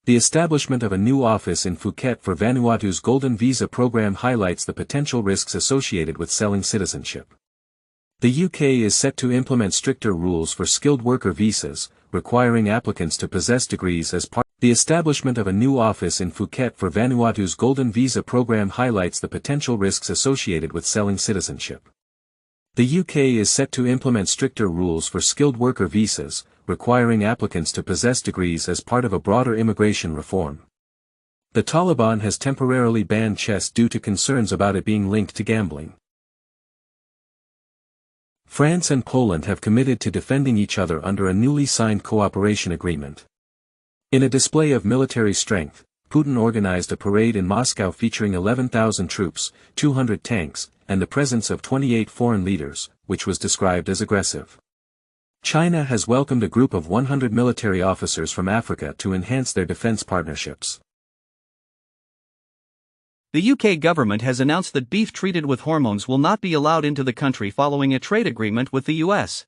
The establishment of a new office in Phuket for Vanuatu's Golden Visa program highlights the potential risks associated with selling citizenship. The UK is set to implement stricter rules for skilled worker visas, requiring applicants to possess degrees as part. The establishment of a new office in Phuket for Vanuatu's Golden Visa program highlights the potential risks associated with selling citizenship. The UK is set to implement stricter rules for skilled worker visas, requiring applicants to possess degrees as part of a broader immigration reform. The Taliban has temporarily banned chess due to concerns about it being linked to gambling. France and Poland have committed to defending each other under a newly signed cooperation agreement. In a display of military strength, Putin organized a parade in Moscow featuring 11,000 troops, 200 tanks, and the presence of 28 foreign leaders, which was described as aggressive. China has welcomed a group of 100 military officers from Africa to enhance their defense partnerships. The UK government has announced that beef treated with hormones will not be allowed into the country following a trade agreement with the US.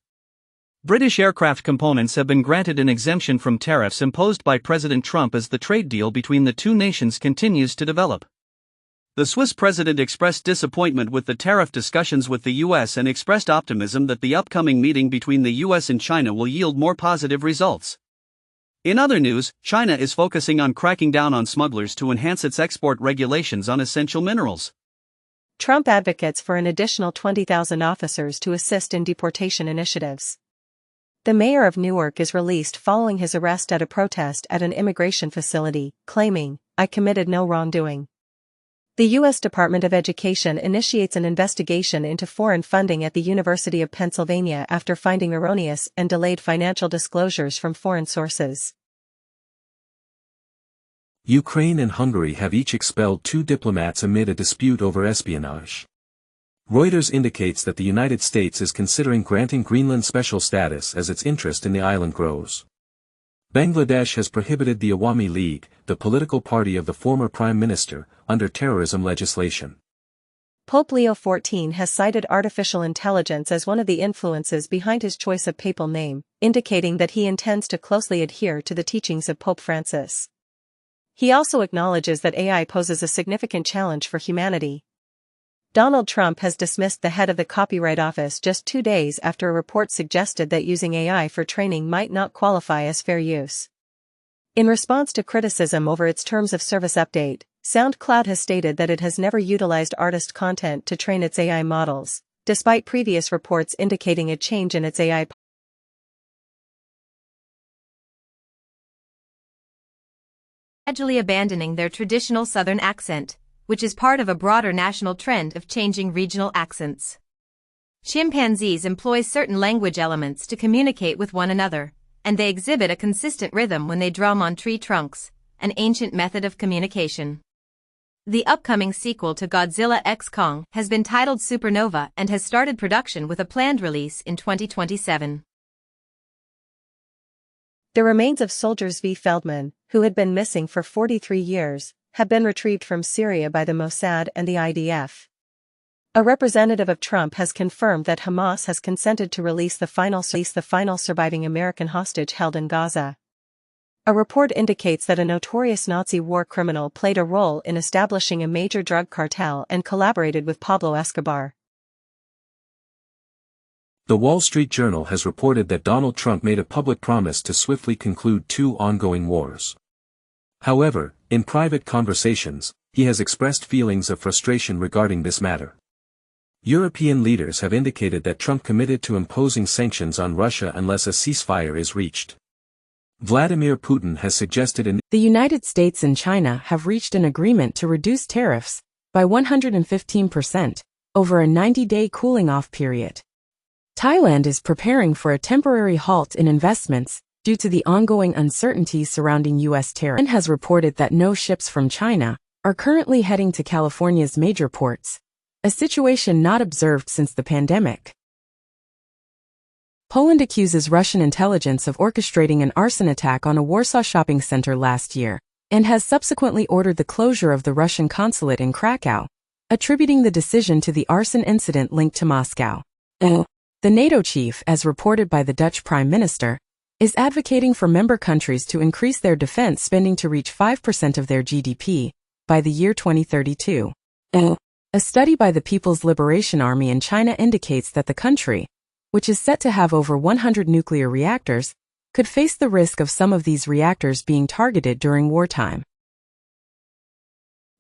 British aircraft components have been granted an exemption from tariffs imposed by President Trump as the trade deal between the two nations continues to develop. The Swiss president expressed disappointment with the tariff discussions with the US and expressed optimism that the upcoming meeting between the US and China will yield more positive results. In other news, China is focusing on cracking down on smugglers to enhance its export regulations on essential minerals. Trump advocates for an additional 20,000 officers to assist in deportation initiatives. The mayor of Newark is released following his arrest at a protest at an immigration facility, claiming, "I committed no wrongdoing." The U.S. Department of Education initiates an investigation into foreign funding at the University of Pennsylvania after finding erroneous and delayed financial disclosures from foreign sources. Ukraine and Hungary have each expelled 2 diplomats amid a dispute over espionage. Reuters indicates that the United States is considering granting Greenland special status as its interest in the island grows. Bangladesh has prohibited the Awami League, the political party of the former prime minister, under terrorism legislation. Pope Leo XIV has cited artificial intelligence as one of the influences behind his choice of papal name, indicating that he intends to closely adhere to the teachings of Pope Francis. He also acknowledges that AI poses a significant challenge for humanity. Donald Trump has dismissed the head of the Copyright Office just 2 days after a report suggested that using AI for training might not qualify as fair use. In response to criticism over its terms of service update, SoundCloud has stated that it has never utilized artist content to train its AI models, despite previous reports indicating a change in its AI. Gradually abandoning their traditional Southern accent, which is part of a broader national trend of changing regional accents. Chimpanzees employ certain language elements to communicate with one another, and they exhibit a consistent rhythm when they drum on tree trunks, an ancient method of communication. The upcoming sequel to Godzilla x Kong has been titled Supernova and has started production with a planned release in 2027. The remains of soldiers V. Feldman, who had been missing for 43 years, have been retrieved from Syria by the Mossad and the IDF. A representative of Trump has confirmed that Hamas has consented to release the final surviving American hostage held in Gaza. A report indicates that a notorious Nazi war criminal played a role in establishing a major drug cartel and collaborated with Pablo Escobar. The Wall Street Journal has reported that Donald Trump made a public promise to swiftly conclude 2 ongoing wars. However, in private conversations, he has expressed feelings of frustration regarding this matter. European leaders have indicated that Trump committed to imposing sanctions on Russia unless a ceasefire is reached. Vladimir Putin has suggested The United States and China have reached an agreement to reduce tariffs by 115% over a 90-day cooling-off period. Thailand is preparing for a temporary halt in investments due to the ongoing uncertainty surrounding U.S. tariffs, and has reported that no ships from China are currently heading to California's major ports, a situation not observed since the pandemic. Poland accuses Russian intelligence of orchestrating an arson attack on a Warsaw shopping center last year, and has subsequently ordered the closure of the Russian consulate in Krakow, attributing the decision to the arson incident linked to Moscow. The NATO chief, as reported by the Dutch Prime Minister, is advocating for member countries to increase their defense spending to reach 5% of their GDP by the year 2032. A study by the People's Liberation Army in China indicates that the country, which is set to have over 100 nuclear reactors, could face the risk of some of these reactors being targeted during wartime.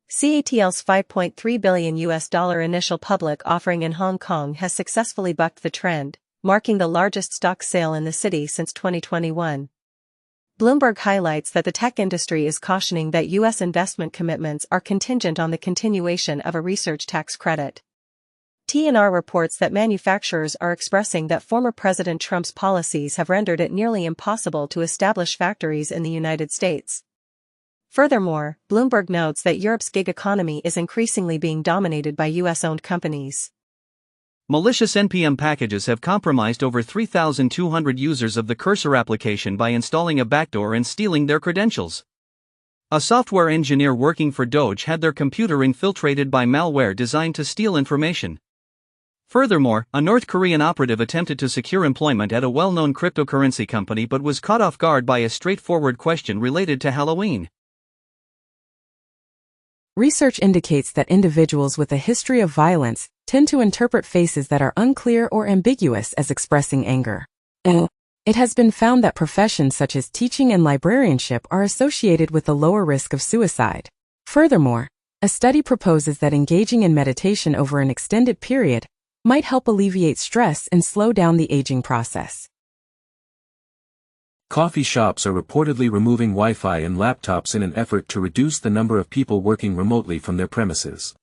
CATL's $5.3 billion initial public offering in Hong Kong has successfully bucked the trend, marking the largest stock sale in the city since 2021. Bloomberg highlights that the tech industry is cautioning that U.S. investment commitments are contingent on the continuation of a research tax credit. TNR reports that manufacturers are expressing that former President Trump's policies have rendered it nearly impossible to establish factories in the United States. Furthermore, Bloomberg notes that Europe's gig economy is increasingly being dominated by U.S.-owned companies. Malicious NPM packages have compromised over 3,200 users of the Cursor application by installing a backdoor and stealing their credentials. A software engineer working for Doge had their computer infiltrated by malware designed to steal information. Furthermore, a North Korean operative attempted to secure employment at a well-known cryptocurrency company but was caught off guard by a straightforward question related to Halloween. Research indicates that individuals with a history of violence tend to interpret faces that are unclear or ambiguous as expressing anger. It has been found that professions such as teaching and librarianship are associated with a lower risk of suicide. Furthermore, a study proposes that engaging in meditation over an extended period might help alleviate stress and slow down the aging process. Coffee shops are reportedly removing Wi-Fi and laptops in an effort to reduce the number of people working remotely from their premises.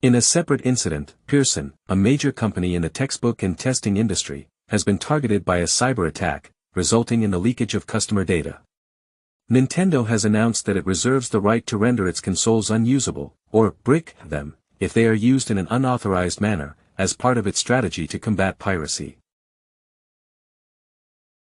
In a separate incident, Pearson, a major company in the textbook and testing industry, has been targeted by a cyber attack, resulting in the leakage of customer data. Nintendo has announced that it reserves the right to render its consoles unusable, or brick them, if they are used in an unauthorized manner, as part of its strategy to combat piracy.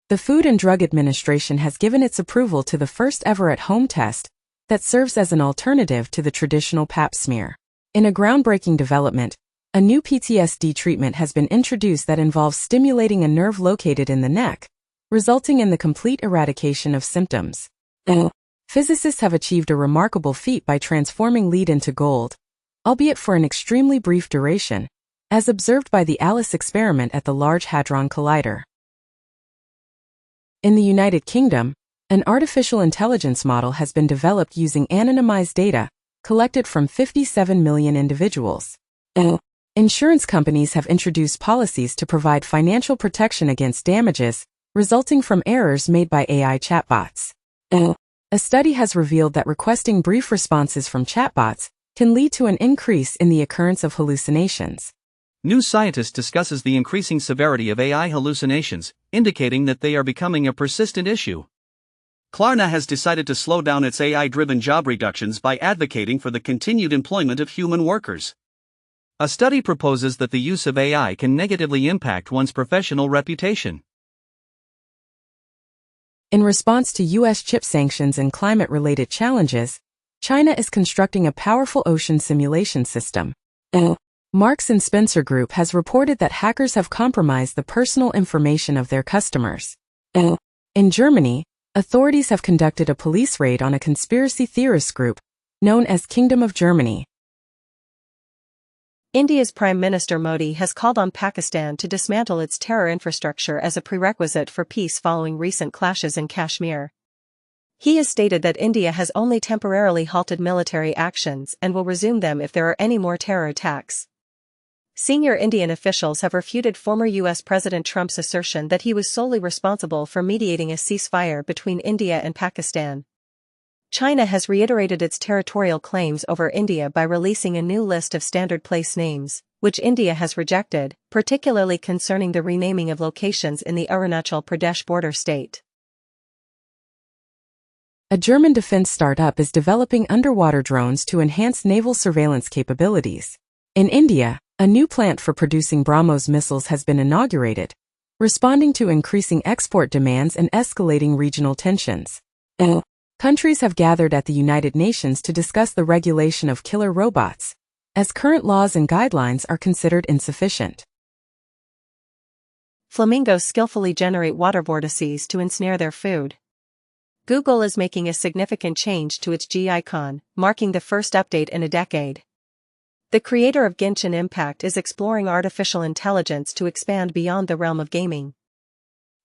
The Food and Drug Administration has given its approval to the first ever at-home test that serves as an alternative to the traditional Pap smear. In a groundbreaking development, a new PTSD treatment has been introduced that involves stimulating a nerve located in the neck, resulting in the complete eradication of symptoms. Physicists have achieved a remarkable feat by transforming lead into gold, albeit for an extremely brief duration, as observed by the ALICE experiment at the Large Hadron Collider. In the United Kingdom, an artificial intelligence model has been developed using anonymized data collected from 57 million individuals. Insurance companies have introduced policies to provide financial protection against damages resulting from errors made by AI chatbots. A study has revealed that requesting brief responses from chatbots can lead to an increase in the occurrence of hallucinations. New Scientist discusses the increasing severity of AI hallucinations, indicating that they are becoming a persistent issue. Klarna has decided to slow down its AI-driven job reductions by advocating for the continued employment of human workers. A study proposes that the use of AI can negatively impact one's professional reputation. In response to U.S. chip sanctions and climate-related challenges, China is constructing a powerful ocean simulation system. Marks & Spencer Group has reported that hackers have compromised the personal information of their customers. In Germany, authorities have conducted a police raid on a conspiracy theorist group known as Kingdom of Germany. India's Prime Minister Modi has called on Pakistan to dismantle its terror infrastructure as a prerequisite for peace following recent clashes in Kashmir. He has stated that India has only temporarily halted military actions and will resume them if there are any more terror attacks. Senior Indian officials have refuted former U.S. President Trump's assertion that he was solely responsible for mediating a ceasefire between India and Pakistan. China has reiterated its territorial claims over India by releasing a new list of standard place names, which India has rejected, particularly concerning the renaming of locations in the Arunachal Pradesh border state. A German defense startup is developing underwater drones to enhance naval surveillance capabilities. In India, a new plant for producing BrahMos missiles has been inaugurated, responding to increasing export demands and escalating regional tensions. Countries have gathered at the United Nations to discuss the regulation of killer robots, as current laws and guidelines are considered insufficient. flamingos skillfully generate water vortices to ensnare their food. Google is making a significant change to its G icon, marking the first update in a decade. The creator of Genshin Impact is exploring artificial intelligence to expand beyond the realm of gaming.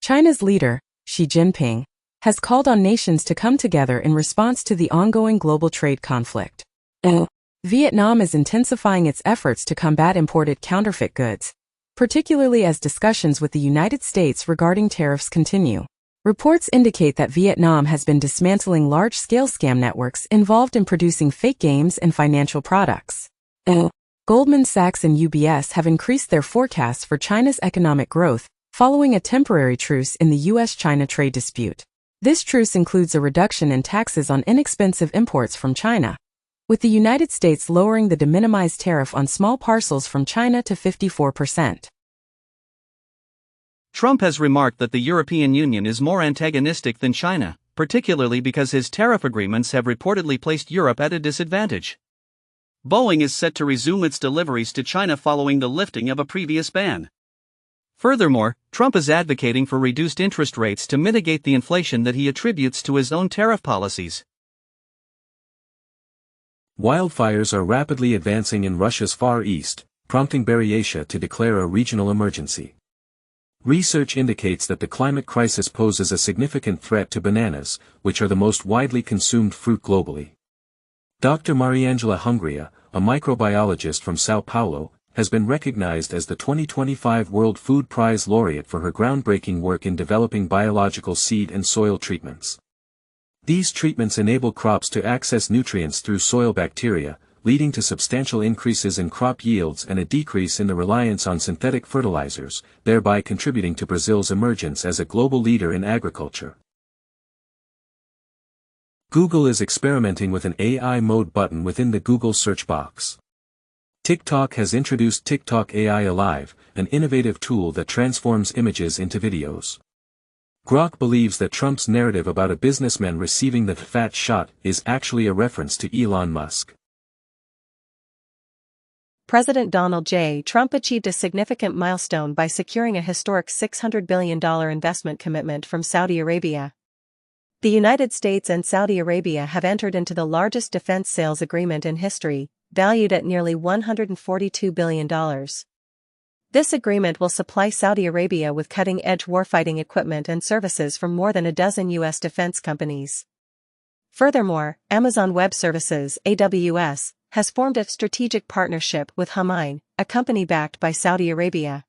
China's leader, Xi Jinping, has called on nations to come together in response to the ongoing global trade conflict. Vietnam is intensifying its efforts to combat imported counterfeit goods, particularly as discussions with the United States regarding tariffs continue. Reports indicate that Vietnam has been dismantling large-scale scam networks involved in producing fake games and financial products. Goldman Sachs and UBS have increased their forecasts for China's economic growth, following a temporary truce in the U.S.-China trade dispute. This truce includes a reduction in taxes on inexpensive imports from China, with the United States lowering the de minimis tariff on small parcels from China to 54%. Trump has remarked that the European Union is more antagonistic than China, particularly because his tariff agreements have reportedly placed Europe at a disadvantage. Boeing is set to resume its deliveries to China following the lifting of a previous ban. Furthermore, Trump is advocating for reduced interest rates to mitigate the inflation that he attributes to his own tariff policies. Wildfires are rapidly advancing in Russia's Far East, prompting Buryatia to declare a regional emergency. Research indicates that the climate crisis poses a significant threat to bananas, which are the most widely consumed fruit globally. Dr. Mariangela Hungria, a microbiologist from Sao Paulo, has been recognized as the 2025 World Food Prize laureate for her groundbreaking work in developing biological seed and soil treatments. These treatments enable crops to access nutrients through soil bacteria, leading to substantial increases in crop yields and a decrease in the reliance on synthetic fertilizers, thereby contributing to Brazil's emergence as a global leader in agriculture. Google is experimenting with an AI mode button within the Google search box. TikTok has introduced TikTok AI Alive, an innovative tool that transforms images into videos. Grok believes that Trump's narrative about a businessman receiving the fat shot is actually a reference to Elon Musk. President Donald J. Trump achieved a significant milestone by securing a historic $600 billion investment commitment from Saudi Arabia. The United States and Saudi Arabia have entered into the largest defense sales agreement in history, valued at nearly $142 billion. This agreement will supply Saudi Arabia with cutting-edge warfighting equipment and services from more than a dozen U.S. defense companies. Furthermore, Amazon Web Services (AWS) has formed a strategic partnership with Humain, a company backed by Saudi Arabia.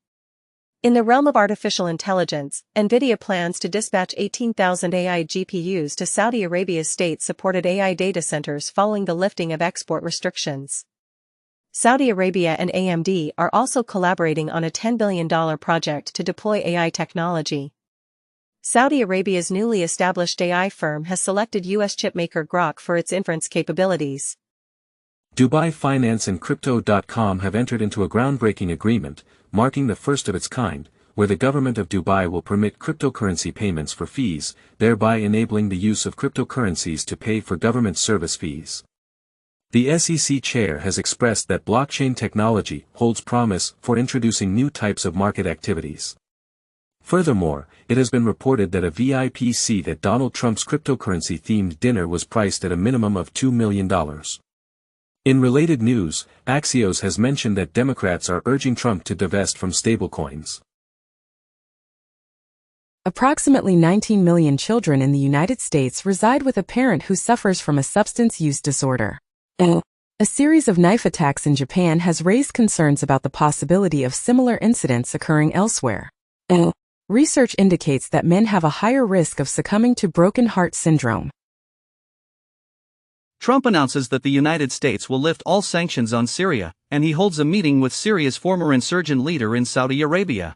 In the realm of artificial intelligence, NVIDIA plans to dispatch 18,000 AI GPUs to Saudi Arabia's state-supported AI data centers following the lifting of export restrictions. Saudi Arabia and AMD are also collaborating on a $10 billion project to deploy AI technology. Saudi Arabia's newly established AI firm has selected U.S. chipmaker Grok for its inference capabilities. Dubai Finance and Crypto.com have entered into a groundbreaking agreement, marking the first of its kind, where the government of Dubai will permit cryptocurrency payments for fees, thereby enabling the use of cryptocurrencies to pay for government service fees. The SEC chair has expressed that blockchain technology holds promise for introducing new types of market activities. Furthermore, it has been reported that a VIP seat at Donald Trump's cryptocurrency-themed dinner was priced at a minimum of $2 million. In related news, Axios has mentioned that Democrats are urging Trump to divest from stablecoins. Approximately 19 million children in the United States reside with a parent who suffers from a substance use disorder. A series of knife attacks in Japan has raised concerns about the possibility of similar incidents occurring elsewhere. Research indicates that men have a higher risk of succumbing to broken heart syndrome. Trump announces that the United States will lift all sanctions on Syria, and he holds a meeting with Syria's former insurgent leader in Saudi Arabia.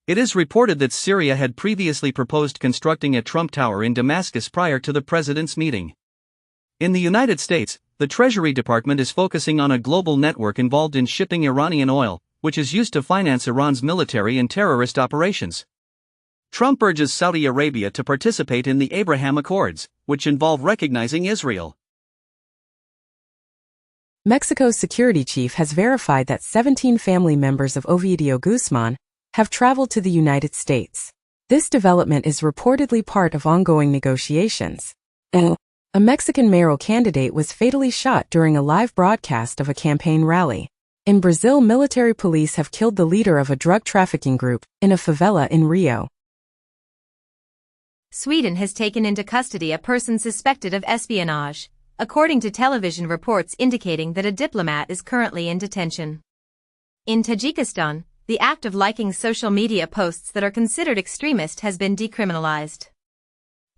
It is reported that Syria had previously proposed constructing a Trump Tower in Damascus prior to the president's meeting. In the United States, the Treasury Department is focusing on a global network involved in shipping Iranian oil, which is used to finance Iran's military and terrorist operations. Trump urges Saudi Arabia to participate in the Abraham Accords, which involve recognizing Israel. Mexico's security chief has verified that 17 family members of Ovidio Guzman have traveled to the United States. This development is reportedly part of ongoing negotiations. A Mexican mayoral candidate was fatally shot during a live broadcast of a campaign rally. In Brazil, military police have killed the leader of a drug trafficking group in a favela in Rio. Sweden has taken into custody a person suspected of espionage, according to television reports indicating that a diplomat is currently in detention. In Tajikistan, the act of liking social media posts that are considered extremist has been decriminalized.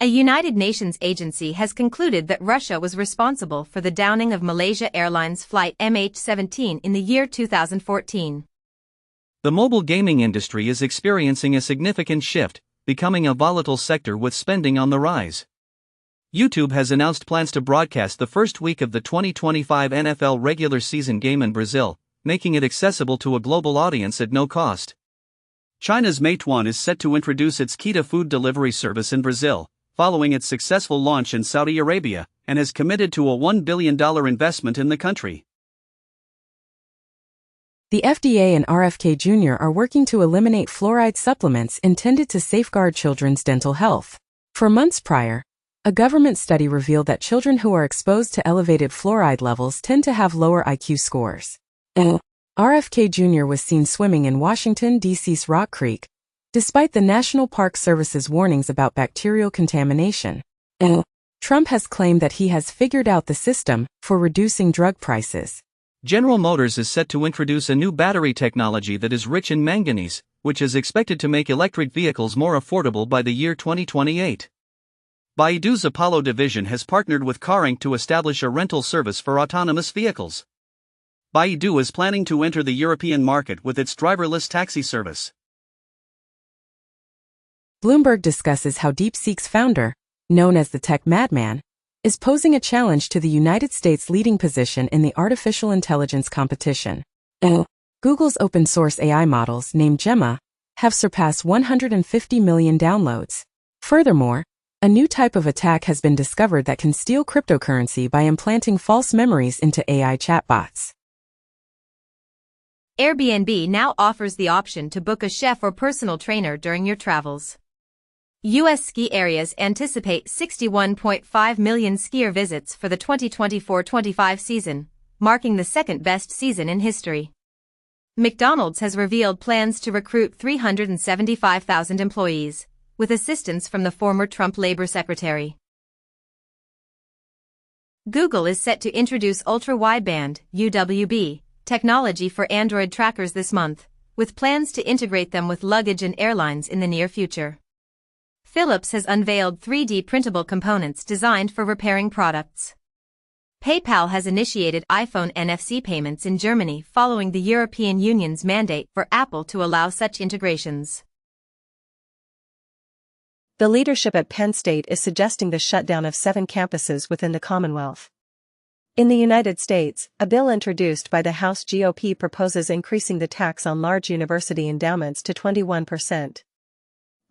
A United Nations agency has concluded that Russia was responsible for the downing of Malaysia Airlines flight MH17 in the year 2014. The mobile gaming industry is experiencing a significant shift, becoming a volatile sector with spending on the rise. YouTube has announced plans to broadcast the first week of the 2025 NFL regular season game in Brazil, making it accessible to a global audience at no cost. China's Meituan is set to introduce its Kita food delivery service in Brazil, following its successful launch in Saudi Arabia, and has committed to a $1 billion investment in the country. The FDA and RFK Jr. are working to eliminate fluoride supplements intended to safeguard children's dental health. For months prior, a government study revealed that children who are exposed to elevated fluoride levels tend to have lower IQ scores. RFK Jr. was seen swimming in Washington, D.C.'s Rock Creek, despite the National Park Service's warnings about bacterial contamination. Trump has claimed that he has figured out the system for reducing drug prices. General Motors is set to introduce a new battery technology that is rich in manganese, which is expected to make electric vehicles more affordable by the year 2028. Baidu's Apollo division has partnered with CarInc to establish a rental service for autonomous vehicles. Baidu is planning to enter the European market with its driverless taxi service. Bloomberg discusses how DeepSeek's founder, known as the tech madman, is posing a challenge to the United States' leading position in the artificial intelligence competition. Google's open-source AI models, named Gemma, have surpassed 150 million downloads. Furthermore, a new type of attack has been discovered that can steal cryptocurrency by implanting false memories into AI chatbots. Airbnb now offers the option to book a chef or personal trainer during your travels. U.S. ski areas anticipate 61.5 million skier visits for the 2024-25 season, marking the second-best season in history. McDonald's has revealed plans to recruit 375,000 employees, with assistance from the former Trump Labor Secretary. Google is set to introduce ultra-wideband (UWB) technology for Android trackers this month, with plans to integrate them with luggage and airlines in the near future. Philips has unveiled 3D printable components designed for repairing products. PayPal has initiated iPhone NFC payments in Germany following the European Union's mandate for Apple to allow such integrations. The leadership at Penn State is suggesting the shutdown of 7 campuses within the Commonwealth. In the United States, a bill introduced by the House GOP proposes increasing the tax on large university endowments to 21%.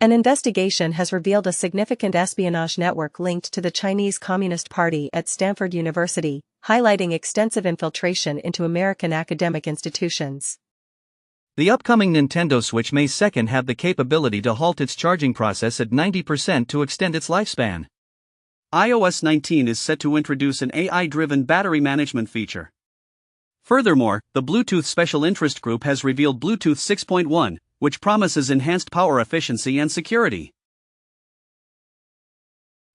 An investigation has revealed a significant espionage network linked to the Chinese Communist Party at Stanford University, highlighting extensive infiltration into American academic institutions. The upcoming Nintendo Switch May 2nd have the capability to halt its charging process at 90% to extend its lifespan. iOS 19 is set to introduce an AI-driven battery management feature. Furthermore, the Bluetooth Special Interest Group has revealed Bluetooth 6.1, which promises enhanced power efficiency and security.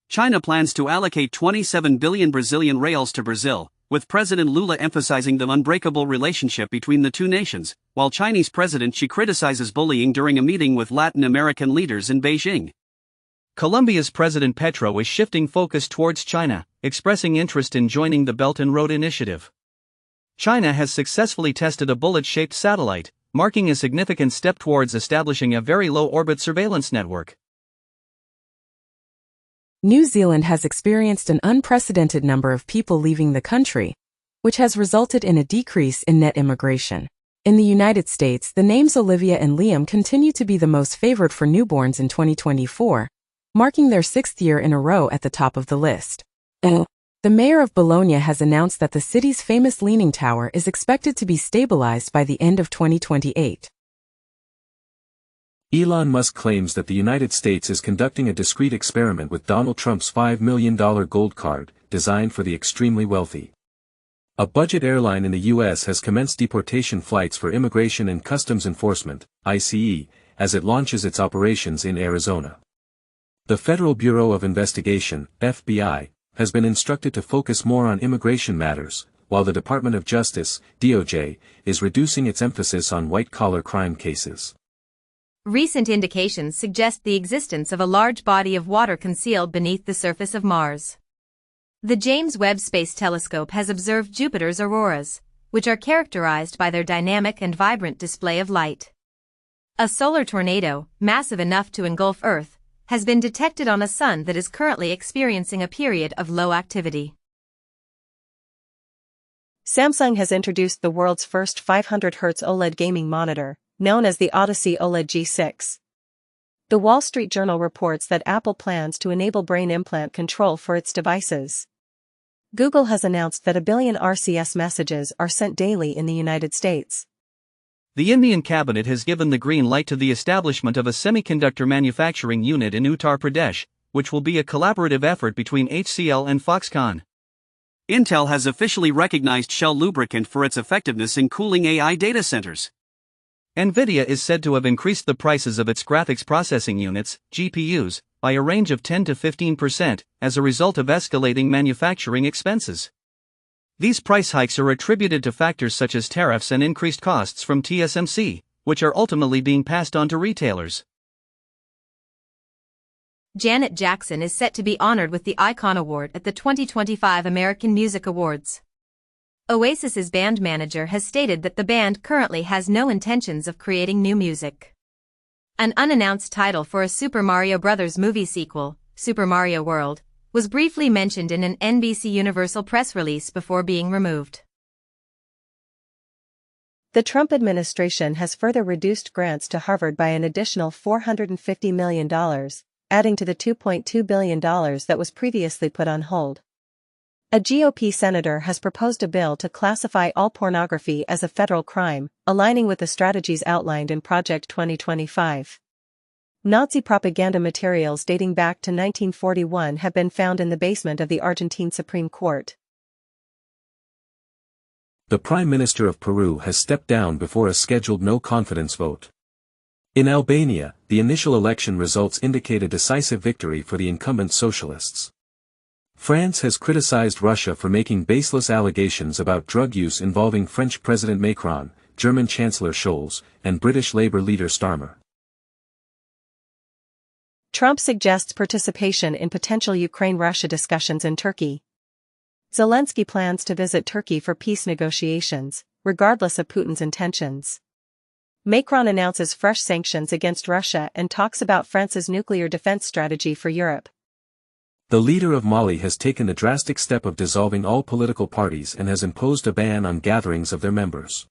China plans to allocate 27 billion Brazilian reals to Brazil, with President Lula emphasizing the unbreakable relationship between the two nations, while Chinese President Xi criticizes bullying during a meeting with Latin American leaders in Beijing. Colombia's President Petro is shifting focus towards China, expressing interest in joining the Belt and Road Initiative. China has successfully tested a bullet-shaped satellite, marking a significant step towards establishing a very low-orbit surveillance network. New Zealand has experienced an unprecedented number of people leaving the country, which has resulted in a decrease in net immigration. In the United States, the names Olivia and Liam continue to be the most favored for newborns in 2024, marking their 6th year in a row at the top of the list. The mayor of Bologna has announced that the city's famous Leaning Tower is expected to be stabilized by the end of 2028. Elon Musk claims that the United States is conducting a discreet experiment with Donald Trump's $5 million gold card, designed for the extremely wealthy. A budget airline in the U.S. has commenced deportation flights for Immigration and Customs Enforcement, ICE, as it launches its operations in Arizona. The Federal Bureau of Investigation, FBI, has been instructed to focus more on immigration matters, while the Department of Justice, DOJ, is reducing its emphasis on white-collar crime cases. Recent indications suggest the existence of a large body of water concealed beneath the surface of Mars. The James Webb Space Telescope has observed Jupiter's auroras, which are characterized by their dynamic and vibrant display of light. A solar tornado, massive enough to engulf Earth, has been detected on a sun that is currently experiencing a period of low activity. Samsung has introduced the world's first 500 Hz OLED gaming monitor, known as the Odyssey OLED G6. The Wall Street Journal reports that Apple plans to enable brain implant control for its devices. Google has announced that 1 billion RCS messages are sent daily in the United States. The Indian cabinet has given the green light to the establishment of a semiconductor manufacturing unit in Uttar Pradesh, which will be a collaborative effort between HCL and Foxconn. Intel has officially recognized Shell lubricant for its effectiveness in cooling AI data centers. NVIDIA is said to have increased the prices of its graphics processing units, GPUs, by a range of 10 to 15% as a result of escalating manufacturing expenses. These price hikes are attributed to factors such as tariffs and increased costs from TSMC, which are ultimately being passed on to retailers. Janet Jackson is set to be honored with the Icon Award at the 2025 American Music Awards. Oasis's band manager has stated that the band currently has no intentions of creating new music. An unannounced title for a Super Mario Bros. Movie sequel, Super Mario World, was briefly mentioned in an NBC Universal press release before being removed. The Trump administration has further reduced grants to Harvard by an additional $450 million, adding to the $2.2 billion that was previously put on hold. A GOP senator has proposed a bill to classify all pornography as a federal crime, aligning with the strategies outlined in Project 2025. Nazi propaganda materials dating back to 1941 have been found in the basement of the Argentine Supreme Court. The Prime Minister of Peru has stepped down before a scheduled no-confidence vote. In Albania, the initial election results indicate a decisive victory for the incumbent socialists. France has criticized Russia for making baseless allegations about drug use involving French President Macron, German Chancellor Scholz, and British Labour leader Starmer. Trump suggests participation in potential Ukraine-Russia discussions in Turkey. Zelensky plans to visit Turkey for peace negotiations, regardless of Putin's intentions. Macron announces fresh sanctions against Russia and talks about France's nuclear defense strategy for Europe. The leader of Mali has taken the drastic step of dissolving all political parties and has imposed a ban on gatherings of their members.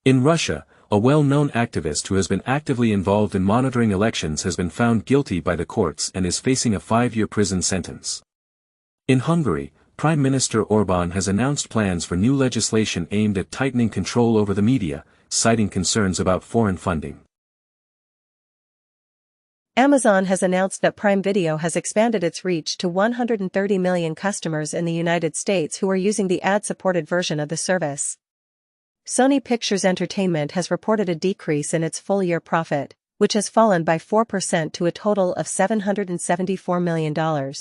In Russia, a well-known activist who has been actively involved in monitoring elections has been found guilty by the courts and is facing a 5-year prison sentence. In Hungary, Prime Minister Orbán has announced plans for new legislation aimed at tightening control over the media, citing concerns about foreign funding. Amazon has announced that Prime Video has expanded its reach to 130 million customers in the United States who are using the ad-supported version of the service. Sony Pictures Entertainment has reported a decrease in its full-year profit, which has fallen by 4% to a total of $774 million.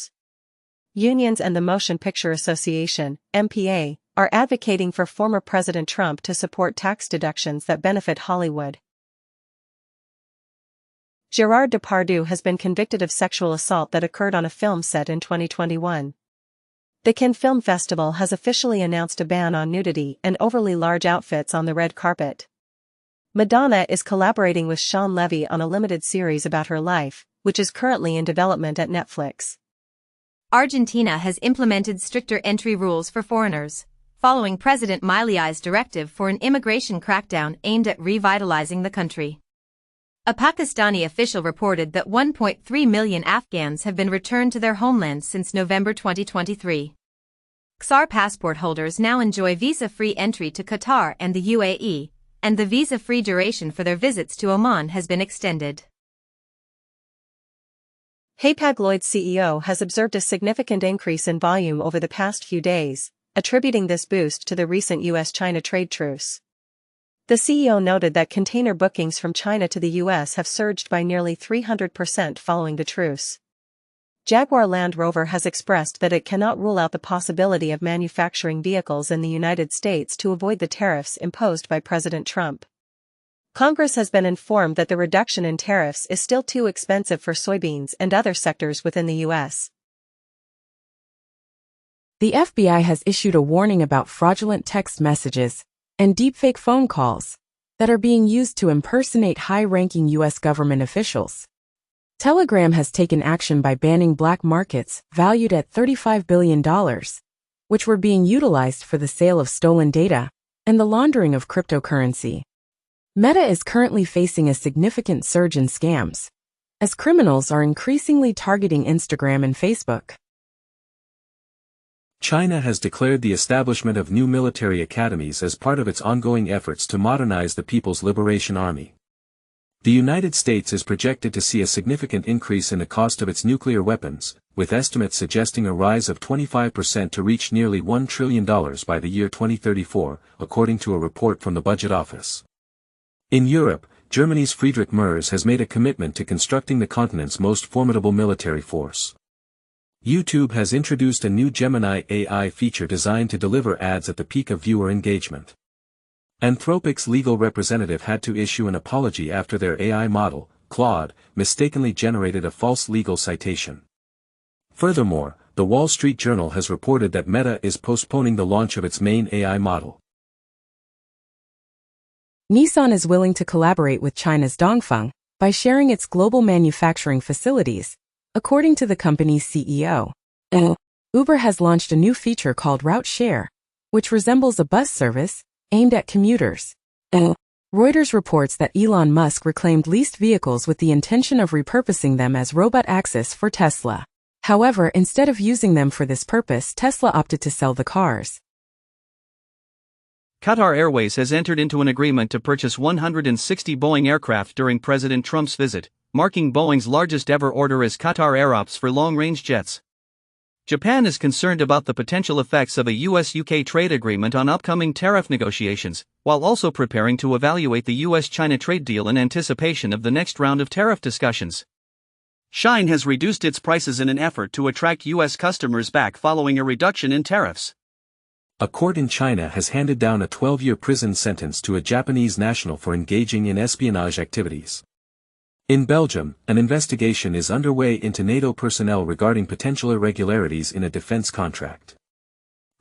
Unions and the Motion Picture Association, MPA, are advocating for former President Trump to support tax deductions that benefit Hollywood. Gerard Depardieu has been convicted of sexual assault that occurred on a film set in 2021. The Cannes Film Festival has officially announced a ban on nudity and overly large outfits on the red carpet. Madonna is collaborating with Shawn Levy on a limited series about her life, which is currently in development at Netflix. Argentina has implemented stricter entry rules for foreigners, following President Milei's directive for an immigration crackdown aimed at revitalizing the country. A Pakistani official reported that 1.3 million Afghans have been returned to their homelands since November 2023. XR passport holders now enjoy visa-free entry to Qatar and the UAE, and the visa-free duration for their visits to Oman has been extended. Hapag-Lloyd's CEO has observed a significant increase in volume over the past few days, attributing this boost to the recent US-China trade truce. The CEO noted that container bookings from China to the US have surged by nearly 300% following the truce. Jaguar Land Rover has expressed that it cannot rule out the possibility of manufacturing vehicles in the United States to avoid the tariffs imposed by President Trump. Congress has been informed that the reduction in tariffs is still too expensive for soybeans and other sectors within the U.S. The FBI has issued a warning about fraudulent text messages and deepfake phone calls that are being used to impersonate high-ranking U.S. government officials. Telegram has taken action by banning black markets valued at $35 billion, which were being utilized for the sale of stolen data and the laundering of cryptocurrency. Meta is currently facing a significant surge in scams, as criminals are increasingly targeting Instagram and Facebook. China has declared the establishment of new military academies as part of its ongoing efforts to modernize the People's Liberation Army. The United States is projected to see a significant increase in the cost of its nuclear weapons, with estimates suggesting a rise of 25% to reach nearly $1 trillion by the year 2034, according to a report from the Budget Office. In Europe, Germany's Friedrich Merz has made a commitment to constructing the continent's most formidable military force. YouTube has introduced a new Gemini AI feature designed to deliver ads at the peak of viewer engagement. Anthropic's legal representative had to issue an apology after their AI model, Claude, mistakenly generated a false legal citation. Furthermore, the Wall Street Journal has reported that Meta is postponing the launch of its main AI model. Nissan is willing to collaborate with China's Dongfeng by sharing its global manufacturing facilities, according to the company's CEO. Uber has launched a new feature called Route Share, which resembles a bus service aimed at commuters. Reuters reports that Elon Musk reclaimed leased vehicles with the intention of repurposing them as robot access for Tesla. However, instead of using them for this purpose, Tesla opted to sell the cars. Qatar Airways has entered into an agreement to purchase 160 Boeing aircraft during President Trump's visit, marking Boeing's largest ever order as Qatar Air opts for long-range jets. Japan is concerned about the potential effects of a US-UK trade agreement on upcoming tariff negotiations, while also preparing to evaluate the US-China trade deal in anticipation of the next round of tariff discussions. Shine has reduced its prices in an effort to attract US customers back following a reduction in tariffs. A court in China has handed down a 12-year prison sentence to a Japanese national for engaging in espionage activities. In Belgium, an investigation is underway into NATO personnel regarding potential irregularities in a defense contract.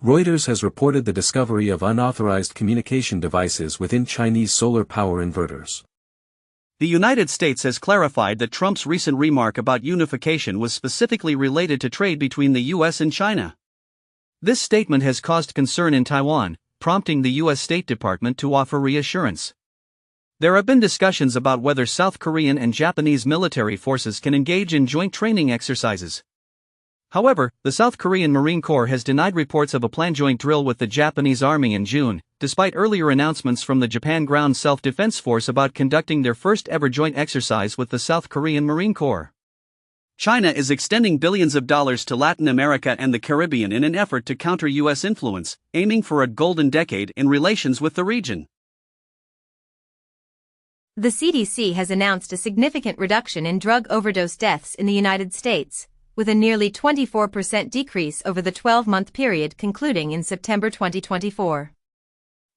Reuters has reported the discovery of unauthorized communication devices within Chinese solar power inverters. The United States has clarified that Trump's recent remark about unification was specifically related to trade between the US and China. This statement has caused concern in Taiwan, prompting the US State Department to offer reassurance. There have been discussions about whether South Korean and Japanese military forces can engage in joint training exercises. However, the South Korean Marine Corps has denied reports of a planned joint drill with the Japanese Army in June, despite earlier announcements from the Japan Ground Self-Defense Force about conducting their first ever joint exercise with the South Korean Marine Corps. China is extending billions of dollars to Latin America and the Caribbean in an effort to counter US influence, aiming for a golden decade in relations with the region. The CDC has announced a significant reduction in drug overdose deaths in the United States, with a nearly 24% decrease over the 12-month period concluding in September 2024.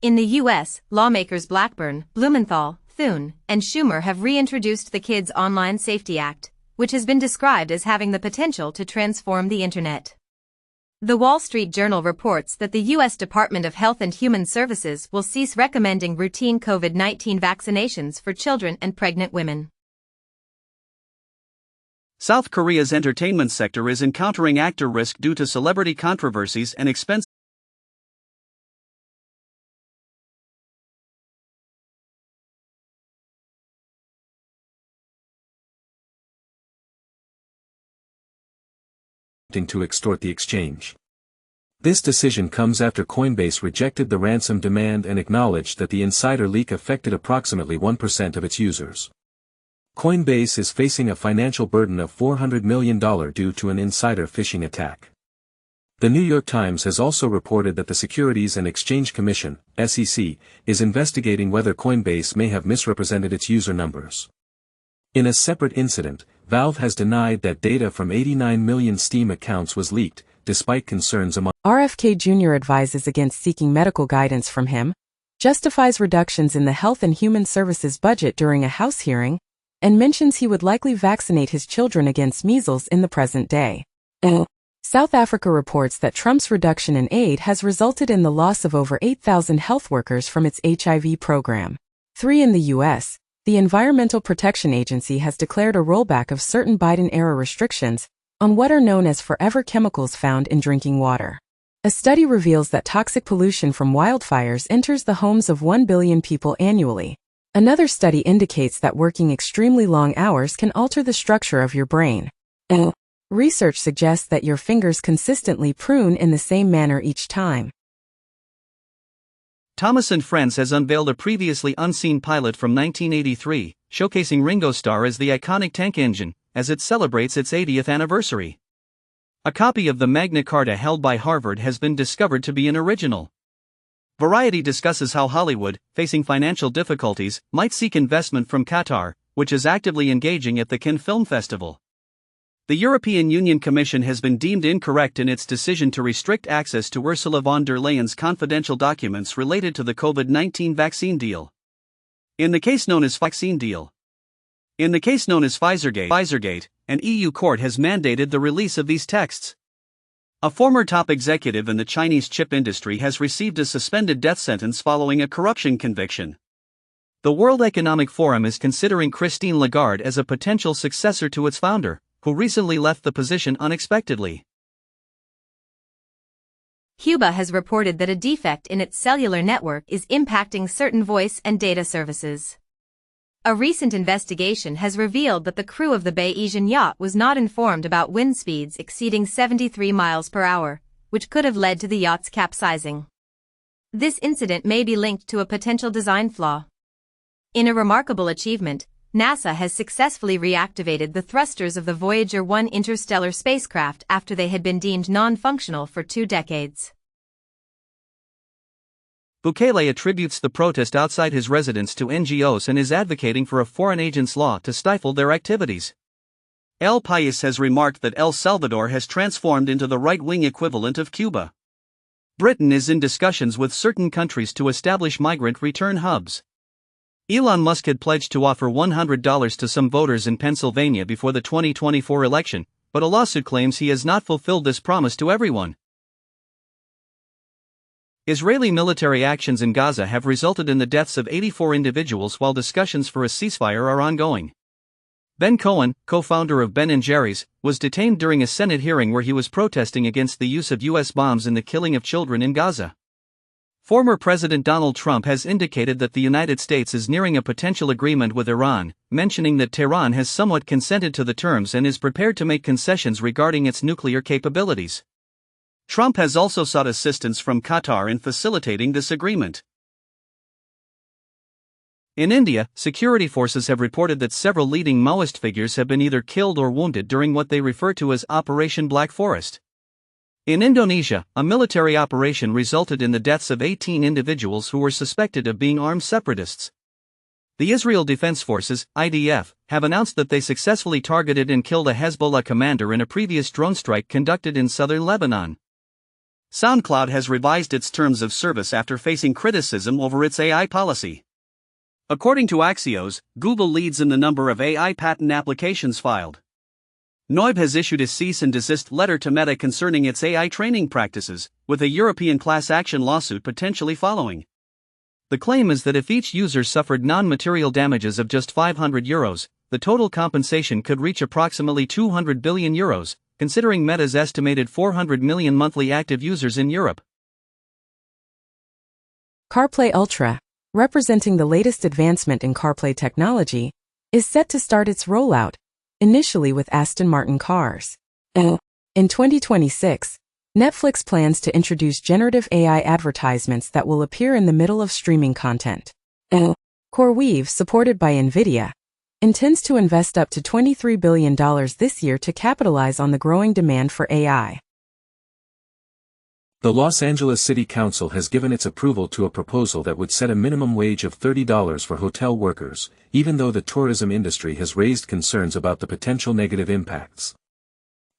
In the U.S., lawmakers Blackburn, Blumenthal, Thune, and Schumer have reintroduced the Kids Online Safety Act, which has been described as having the potential to transform the Internet. The Wall Street Journal reports that the U.S. Department of Health and Human Services will cease recommending routine COVID-19 vaccinations for children and pregnant women. South Korea's entertainment sector is encountering actor risk due to celebrity controversies and expense to extort the exchange. This decision comes after Coinbase rejected the ransom demand and acknowledged that the insider leak affected approximately 1% of its users. Coinbase is facing a financial burden of $400 million due to an insider phishing attack. The New York Times has also reported that the Securities and Exchange Commission, SEC, is investigating whether Coinbase may have misrepresented its user numbers. In a separate incident, Valve has denied that data from 89 million Steam accounts was leaked, despite concerns among RFK Jr. advises against seeking medical guidance from him, justifies reductions in the Health and Human Services budget during a House hearing, and mentions he would likely vaccinate his children against measles in the present day. South Africa reports that Trump's reduction in aid has resulted in the loss of over 8,000 health workers from its HIV program. 3 in the U.S., the Environmental Protection Agency has declared a rollback of certain Biden-era restrictions on what are known as forever chemicals found in drinking water. A study reveals that toxic pollution from wildfires enters the homes of 1 billion people annually. Another study indicates that working extremely long hours can alter the structure of your brain. Research suggests that your fingers consistently prune in the same manner each time. Thomas & Friends has unveiled a previously unseen pilot from 1983, showcasing Ringo Starr as the iconic tank engine, as it celebrates its 80th anniversary. A copy of the Magna Carta held by Harvard has been discovered to be an original. Variety discusses how Hollywood, facing financial difficulties, might seek investment from Qatar, which is actively engaging at the Cannes Film Festival. The European Union Commission has been deemed incorrect in its decision to restrict access to Ursula von der Leyen's confidential documents related to the COVID-19 vaccine deal. In the case known as Pfizergate, an EU court has mandated the release of these texts. A former top executive in the Chinese chip industry has received a suspended death sentence following a corruption conviction. The World Economic Forum is considering Christine Lagarde as a potential successor to its founder, who recently left the position unexpectedly. Cuba has reported that a defect in its cellular network is impacting certain voice and data services. A recent investigation has revealed that the crew of the Bayesian yacht was not informed about wind speeds exceeding 73 miles per hour, which could have led to the yacht's capsizing. This incident may be linked to a potential design flaw. In a remarkable achievement, NASA has successfully reactivated the thrusters of the Voyager 1 interstellar spacecraft after they had been deemed non-functional for 2 decades. Bukele attributes the protest outside his residence to NGOs and is advocating for a foreign agents law to stifle their activities. El País has remarked that El Salvador has transformed into the right-wing equivalent of Cuba. Britain is in discussions with certain countries to establish migrant return hubs. Elon Musk had pledged to offer $100 to some voters in Pennsylvania before the 2024 election, but a lawsuit claims he has not fulfilled this promise to everyone. Israeli military actions in Gaza have resulted in the deaths of 84 individuals while discussions for a ceasefire are ongoing. Ben Cohen, co-founder of Ben & Jerry's, was detained during a Senate hearing where he was protesting against the use of U.S. bombs in the killing of children in Gaza. Former President Donald Trump has indicated that the United States is nearing a potential agreement with Iran, mentioning that Tehran has somewhat consented to the terms and is prepared to make concessions regarding its nuclear capabilities. Trump has also sought assistance from Qatar in facilitating this agreement. In India, security forces have reported that several leading Maoist figures have been either killed or wounded during what they refer to as Operation Black Forest. In Indonesia, a military operation resulted in the deaths of 18 individuals who were suspected of being armed separatists. The Israel Defense Forces, IDF, have announced that they successfully targeted and killed a Hezbollah commander in a previous drone strike conducted in southern Lebanon. SoundCloud has revised its terms of service after facing criticism over its AI policy. According to Axios, Google leads in the number of AI patent applications filed. Noib has issued a cease and desist letter to Meta concerning its AI training practices, with a European class action lawsuit potentially following. The claim is that if each user suffered non-material damages of just €500, the total compensation could reach approximately €200 billion, considering Meta's estimated 400 million monthly active users in Europe. CarPlay Ultra, representing the latest advancement in CarPlay technology, is set to start its rollout, initially with Aston Martin cars. In 2026, Netflix plans to introduce generative AI advertisements that will appear in the middle of streaming content. CoreWeave, supported by NVIDIA, intends to invest up to $23 billion this year to capitalize on the growing demand for AI. The Los Angeles City Council has given its approval to a proposal that would set a minimum wage of $30 for hotel workers, even though the tourism industry has raised concerns about the potential negative impacts.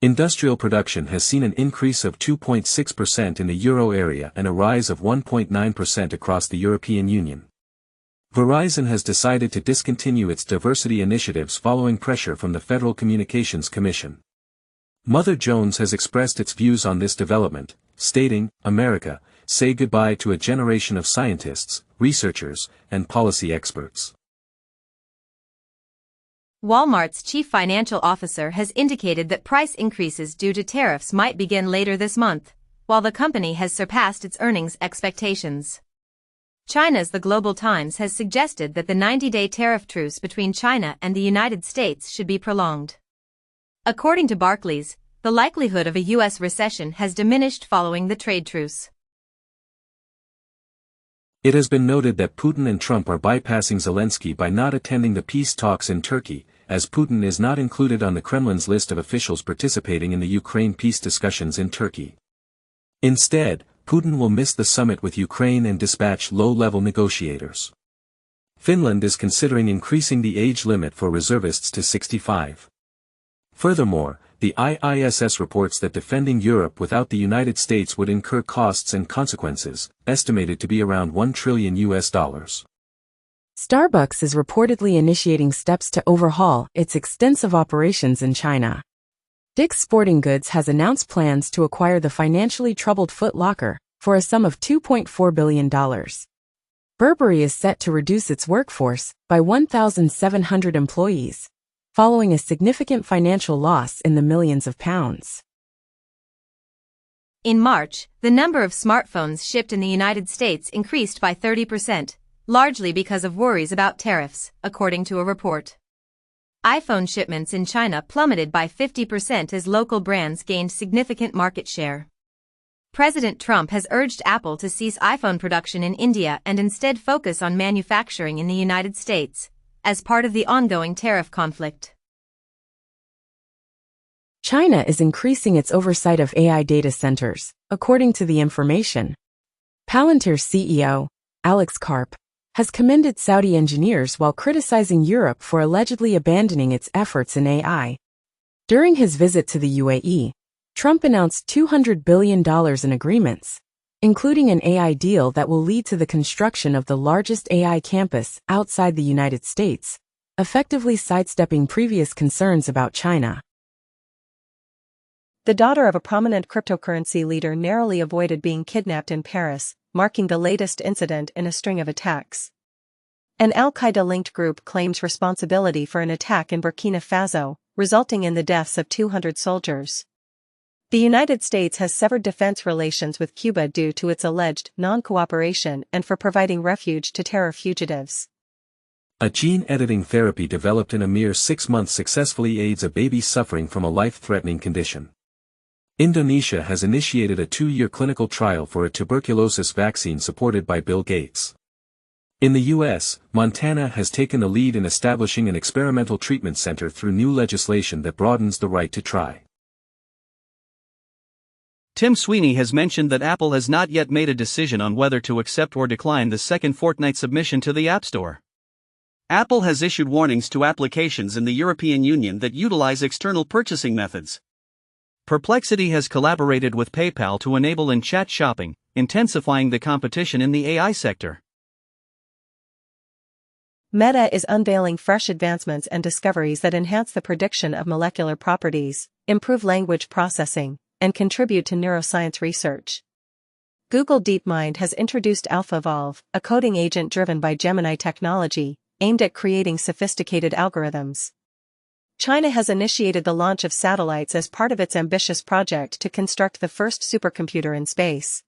Industrial production has seen an increase of 2.6% in the euro area and a rise of 1.9% across the European Union. Verizon has decided to discontinue its diversity initiatives following pressure from the Federal Communications Commission. Mother Jones has expressed its views on this development, stating, "America, say goodbye to a generation of scientists, researchers, and policy experts." Walmart's chief financial officer has indicated that price increases due to tariffs might begin later this month, while the company has surpassed its earnings expectations. China's The Global Times has suggested that the 90-day tariff truce between China and the United States should be prolonged. According to Barclays, the likelihood of a U.S. recession has diminished following the trade truce. It has been noted that Putin and Trump are bypassing Zelensky by not attending the peace talks in Turkey, as Putin is not included on the Kremlin's list of officials participating in the Ukraine peace discussions in Turkey. Instead, Putin will miss the summit with Ukraine and dispatch low-level negotiators. Finland is considering increasing the age limit for reservists to 65. Furthermore, the IISS reports that defending Europe without the United States would incur costs and consequences, estimated to be around $1 trillion. Starbucks is reportedly initiating steps to overhaul its extensive operations in China. Dick's Sporting Goods has announced plans to acquire the financially troubled Foot Locker for a sum of $2.4 billion. Burberry is set to reduce its workforce by 1,700 employees, following a significant financial loss in the millions of pounds. In March, the number of smartphones shipped in the United States increased by 30%, largely because of worries about tariffs, according to a report. iPhone shipments in China plummeted by 50% as local brands gained significant market share. President Trump has urged Apple to cease iPhone production in India and instead focus on manufacturing in the United States, as part of the ongoing tariff conflict. China is increasing its oversight of AI data centers, according to the information. Palantir's CEO, Alex Karp, has commended Saudi engineers while criticizing Europe for allegedly abandoning its efforts in AI. During his visit to the UAE, Trump announced $200 billion in agreements, including an AI deal that will lead to the construction of the largest AI campus outside the United States, effectively sidestepping previous concerns about China. The daughter of a prominent cryptocurrency leader narrowly avoided being kidnapped in Paris, marking the latest incident in a string of attacks. An al-Qaeda-linked group claims responsibility for an attack in Burkina Faso, resulting in the deaths of 200 soldiers. The United States has severed defense relations with Cuba due to its alleged non-cooperation and for providing refuge to terror fugitives. A gene-editing therapy developed in a mere 6 months successfully aids a baby suffering from a life-threatening condition. Indonesia has initiated a 2-year clinical trial for a tuberculosis vaccine supported by Bill Gates. In the U.S., Montana has taken the lead in establishing an experimental treatment center through new legislation that broadens the right to try. Tim Sweeney has mentioned that Apple has not yet made a decision on whether to accept or decline the second fortnight submission to the App Store. Apple has issued warnings to applications in the European Union that utilize external purchasing methods. Perplexity has collaborated with PayPal to enable in-chat shopping, intensifying the competition in the AI sector. Meta is unveiling fresh advancements and discoveries that enhance the prediction of molecular properties, improve language processing, and contribute to neuroscience research. Google DeepMind has introduced AlphaVolve, a coding agent driven by Gemini technology, aimed at creating sophisticated algorithms. China has initiated the launch of satellites as part of its ambitious project to construct the first supercomputer in space.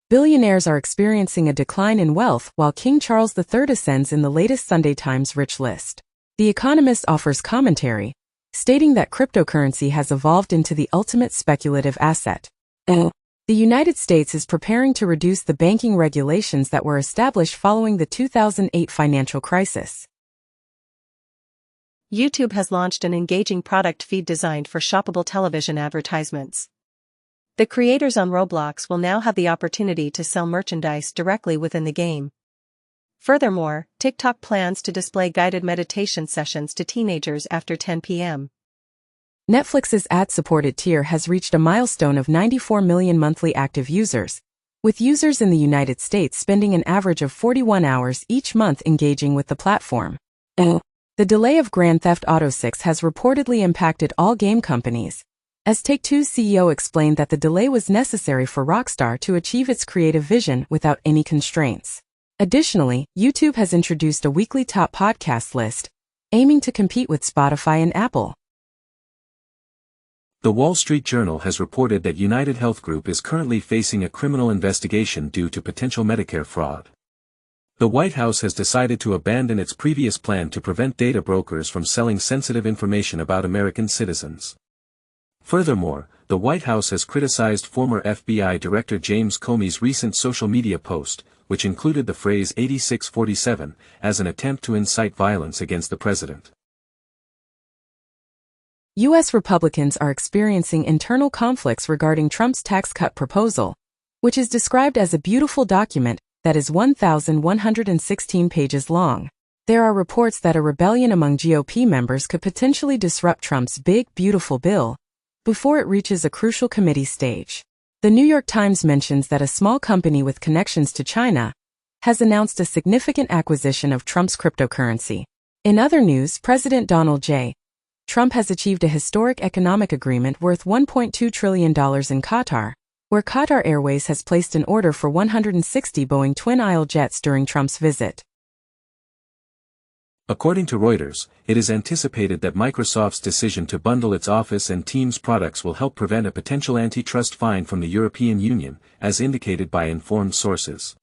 Billionaires are experiencing a decline in wealth while King Charles III ascends in the latest Sunday Times rich list. The Economist offers commentary, stating that cryptocurrency has evolved into the ultimate speculative asset. The United States is preparing to reduce the banking regulations that were established following the 2008 financial crisis. YouTube has launched an engaging product feed designed for shoppable television advertisements. The creators on Roblox will now have the opportunity to sell merchandise directly within the game. Furthermore, TikTok plans to display guided meditation sessions to teenagers after 10 p.m. Netflix's ad-supported tier has reached a milestone of 94 million monthly active users, with users in the United States spending an average of 41 hours each month engaging with the platform. The delay of Grand Theft Auto 6 has reportedly impacted all game companies, as Take-Two's CEO explained that the delay was necessary for Rockstar to achieve its creative vision without any constraints. Additionally, YouTube has introduced a weekly top podcast list, aiming to compete with Spotify and Apple. The Wall Street Journal has reported that United Health Group is currently facing a criminal investigation due to potential Medicare fraud. The White House has decided to abandon its previous plan to prevent data brokers from selling sensitive information about American citizens. Furthermore, the White House has criticized former FBI Director James Comey's recent social media post, which included the phrase 8647, as an attempt to incite violence against the president. U.S. Republicans are experiencing internal conflicts regarding Trump's tax cut proposal, which is described as a beautiful document that is 1,116 pages long. There are reports that a rebellion among GOP members could potentially disrupt Trump's big, beautiful bill before it reaches a crucial committee stage. The New York Times mentions that a small company with connections to China has announced a significant acquisition of Trump's cryptocurrency. In other news, President Donald J. Trump has achieved a historic economic agreement worth $1.2 trillion in Qatar, where Qatar Airways has placed an order for 160 Boeing twin-aisle jets during Trump's visit. According to Reuters, it is anticipated that Microsoft's decision to bundle its Office and Teams products will help prevent a potential antitrust fine from the European Union, as indicated by informed sources.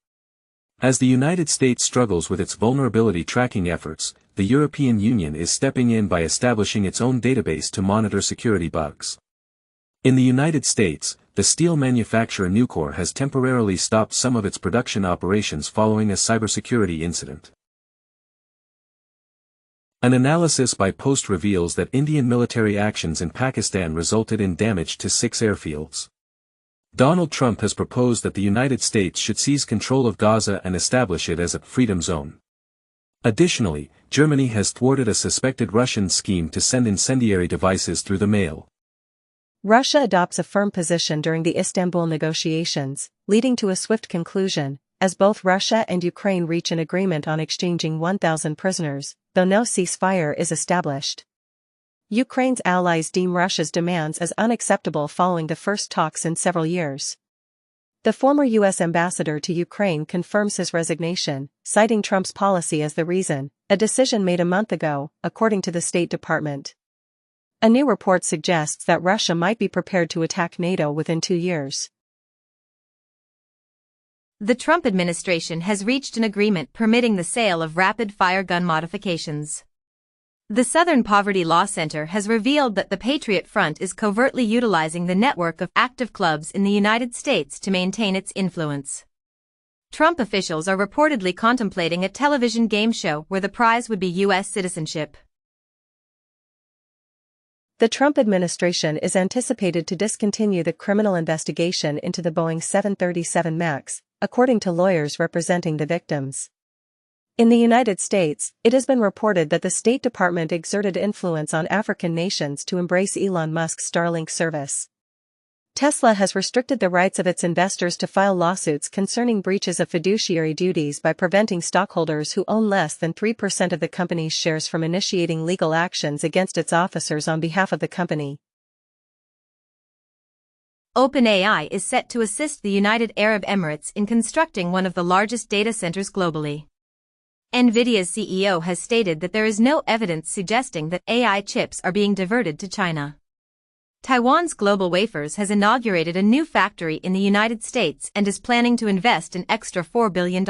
As the United States struggles with its vulnerability tracking efforts, the European Union is stepping in by establishing its own database to monitor security bugs. In the United States, the steel manufacturer Nucor has temporarily stopped some of its production operations following a cybersecurity incident. An analysis by Post reveals that Indian military actions in Pakistan resulted in damage to 6 airfields. Donald Trump has proposed that the United States should seize control of Gaza and establish it as a freedom zone. Additionally, Germany has thwarted a suspected Russian scheme to send incendiary devices through the mail. Russia adopts a firm position during the Istanbul negotiations, leading to a swift conclusion, as both Russia and Ukraine reach an agreement on exchanging 1,000 prisoners, though no ceasefire is established. Ukraine's allies deem Russia's demands as unacceptable following the first talks in several years. The former U.S. ambassador to Ukraine confirms his resignation, citing Trump's policy as the reason, a decision made a month ago, according to the State Department. A new report suggests that Russia might be prepared to attack NATO within 2 years. The Trump administration has reached an agreement permitting the sale of rapid-fire gun modifications. The Southern Poverty Law Center has revealed that the Patriot Front is covertly utilizing the network of active clubs in the United States to maintain its influence. Trump officials are reportedly contemplating a television game show where the prize would be U.S. citizenship. The Trump administration is anticipated to discontinue the criminal investigation into the Boeing 737 MAX, according to lawyers representing the victims. In the United States, it has been reported that the State Department exerted influence on African nations to embrace Elon Musk's Starlink service. Tesla has restricted the rights of its investors to file lawsuits concerning breaches of fiduciary duties by preventing stockholders who own less than 3% of the company's shares from initiating legal actions against its officers on behalf of the company. OpenAI is set to assist the United Arab Emirates in constructing one of the largest data centers globally. NVIDIA's CEO has stated that there is no evidence suggesting that AI chips are being diverted to China. Taiwan's Global Wafers has inaugurated a new factory in the United States and is planning to invest an extra $4 billion.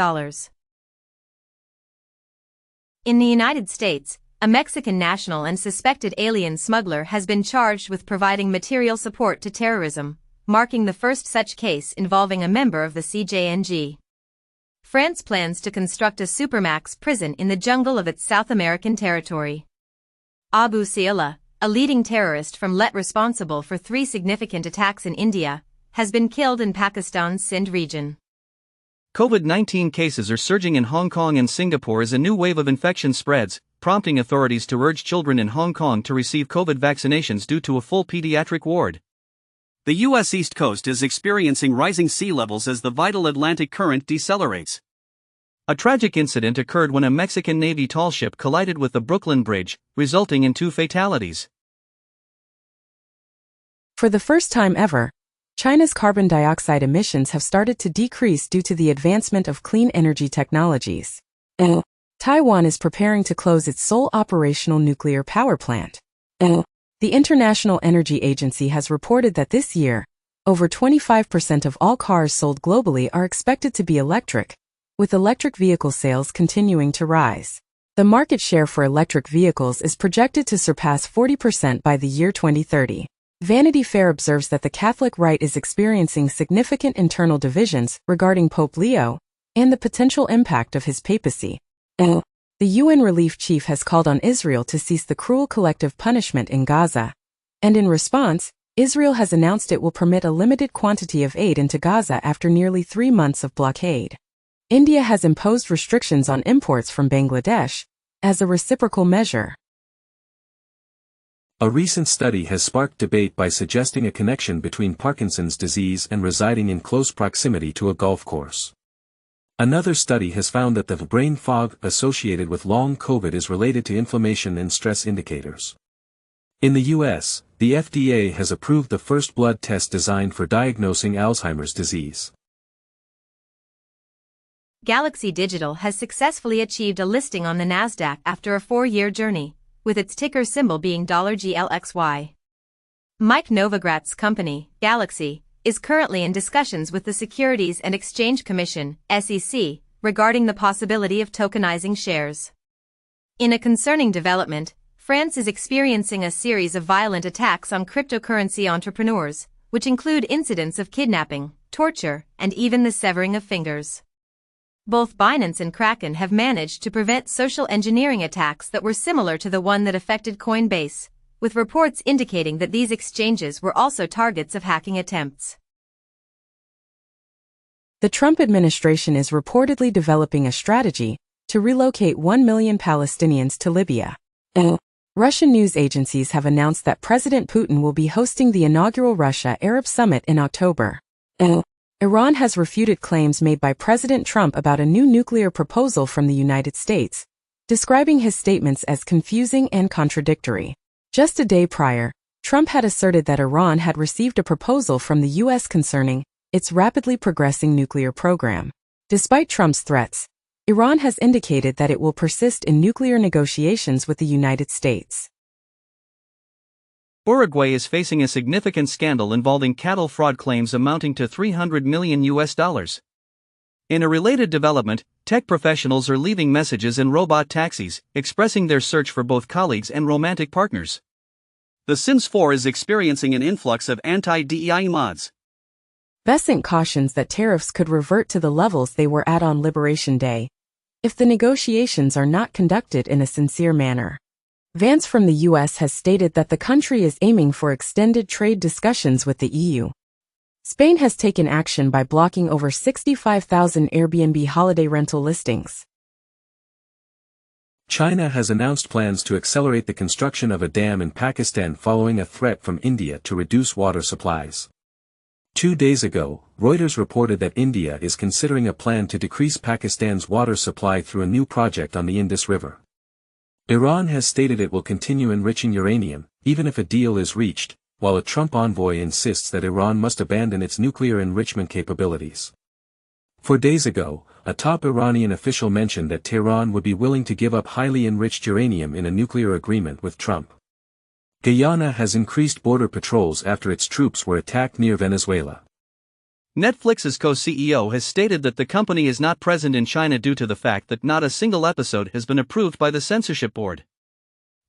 In the United States, a Mexican national and suspected alien smuggler has been charged with providing material support to terrorism, marking the first such case involving a member of the CJNG. France plans to construct a supermax prison in the jungle of its South American territory. Abu Sayyaf, a leading terrorist from Let responsible for 3 significant attacks in India, has been killed in Pakistan's Sindh region. COVID-19 cases are surging in Hong Kong and Singapore as a new wave of infection spreads, prompting authorities to urge children in Hong Kong to receive COVID vaccinations due to a full pediatric ward. The U.S. East Coast is experiencing rising sea levels as the vital Atlantic current decelerates. A tragic incident occurred when a Mexican Navy tall ship collided with the Brooklyn Bridge, resulting in 2 fatalities. For the first time ever, China's carbon dioxide emissions have started to decrease due to the advancement of clean energy technologies. Taiwan is preparing to close its sole operational nuclear power plant. The International Energy Agency has reported that this year, over 25% of all cars sold globally are expected to be electric, with electric vehicle sales continuing to rise. The market share for electric vehicles is projected to surpass 40% by the year 2030. Vanity Fair observes that the Catholic Rite is experiencing significant internal divisions regarding Pope Leo and the potential impact of his papacy. The UN relief chief has called on Israel to cease the cruel collective punishment in Gaza, and in response, Israel has announced it will permit a limited quantity of aid into Gaza after nearly 3 months of blockade. India has imposed restrictions on imports from Bangladesh as a reciprocal measure. A recent study has sparked debate by suggesting a connection between Parkinson's disease and residing in close proximity to a golf course. Another study has found that the brain fog associated with long COVID is related to inflammation and stress indicators. In the U.S., the FDA has approved the first blood test designed for diagnosing Alzheimer's disease. Galaxy Digital has successfully achieved a listing on the Nasdaq after a 4-year journey, with its ticker symbol being $GLXY. Mike Novogratz' company, Galaxy, is currently in discussions with the Securities and Exchange Commission, SEC, regarding the possibility of tokenizing shares. In a concerning development, France is experiencing a series of violent attacks on cryptocurrency entrepreneurs, which include incidents of kidnapping, torture, and even the severing of fingers. Both Binance and Kraken have managed to prevent social engineering attacks that were similar to the one that affected Coinbase, with reports indicating that these exchanges were also targets of hacking attempts. The Trump administration is reportedly developing a strategy to relocate 1 million Palestinians to Libya. Russian news agencies have announced that President Putin will be hosting the inaugural Russia-Arab Summit in October. Iran has refuted claims made by President Trump about a new nuclear proposal from the United States, describing his statements as confusing and contradictory. Just a day prior, Trump had asserted that Iran had received a proposal from the U.S. concerning its rapidly progressing nuclear program. Despite Trump's threats, Iran has indicated that it will persist in nuclear negotiations with the United States. Uruguay is facing a significant scandal involving cattle fraud claims amounting to $300 million. In a related development, tech professionals are leaving messages in robot taxis, expressing their search for both colleagues and romantic partners. The Sims 4 is experiencing an influx of anti-DEI mods. Besant cautions that tariffs could revert to the levels they were at on Liberation Day, if the negotiations are not conducted in a sincere manner. Vance from the U.S. has stated that the country is aiming for extended trade discussions with the EU. Spain has taken action by blocking over 65,000 Airbnb holiday rental listings. China has announced plans to accelerate the construction of a dam in Pakistan following a threat from India to reduce water supplies. 2 days ago, Reuters reported that India is considering a plan to decrease Pakistan's water supply through a new project on the Indus River. Iran has stated it will continue enriching uranium, even if a deal is reached, while a Trump envoy insists that Iran must abandon its nuclear enrichment capabilities. 4 days ago, a top Iranian official mentioned that Tehran would be willing to give up highly enriched uranium in a nuclear agreement with Trump. Guyana has increased border patrols after its troops were attacked near Venezuela. Netflix's co-CEO has stated that the company is not present in China due to the fact that not a single episode has been approved by the censorship board.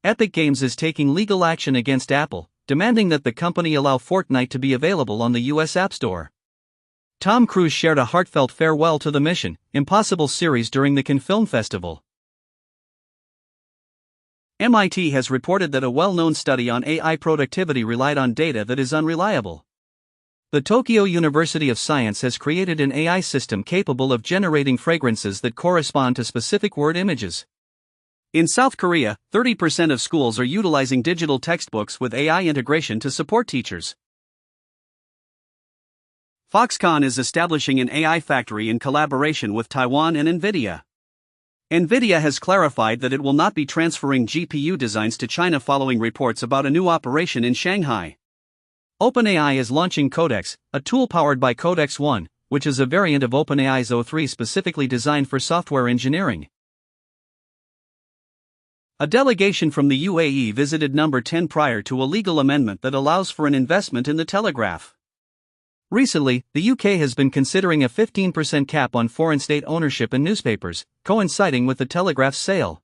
Epic Games is taking legal action against Apple, demanding that the company allow Fortnite to be available on the US App Store. Tom Cruise shared a heartfelt farewell to the Mission Impossible series during the Cannes Film Festival. MIT has reported that a well-known study on AI productivity relied on data that is unreliable. The Tokyo University of Science has created an AI system capable of generating fragrances that correspond to specific word images. In South Korea, 30% of schools are utilizing digital textbooks with AI integration to support teachers. Foxconn is establishing an AI factory in collaboration with Taiwan and NVIDIA. NVIDIA has clarified that it will not be transferring GPU designs to China following reports about a new operation in Shanghai. OpenAI is launching Codex, a tool powered by Codex 1, which is a variant of OpenAI's O3 specifically designed for software engineering. A delegation from the UAE visited number 10 prior to a legal amendment that allows for an investment in the Telegraph. Recently, the UK has been considering a 15% cap on foreign state ownership in newspapers, coinciding with the Telegraph's sale.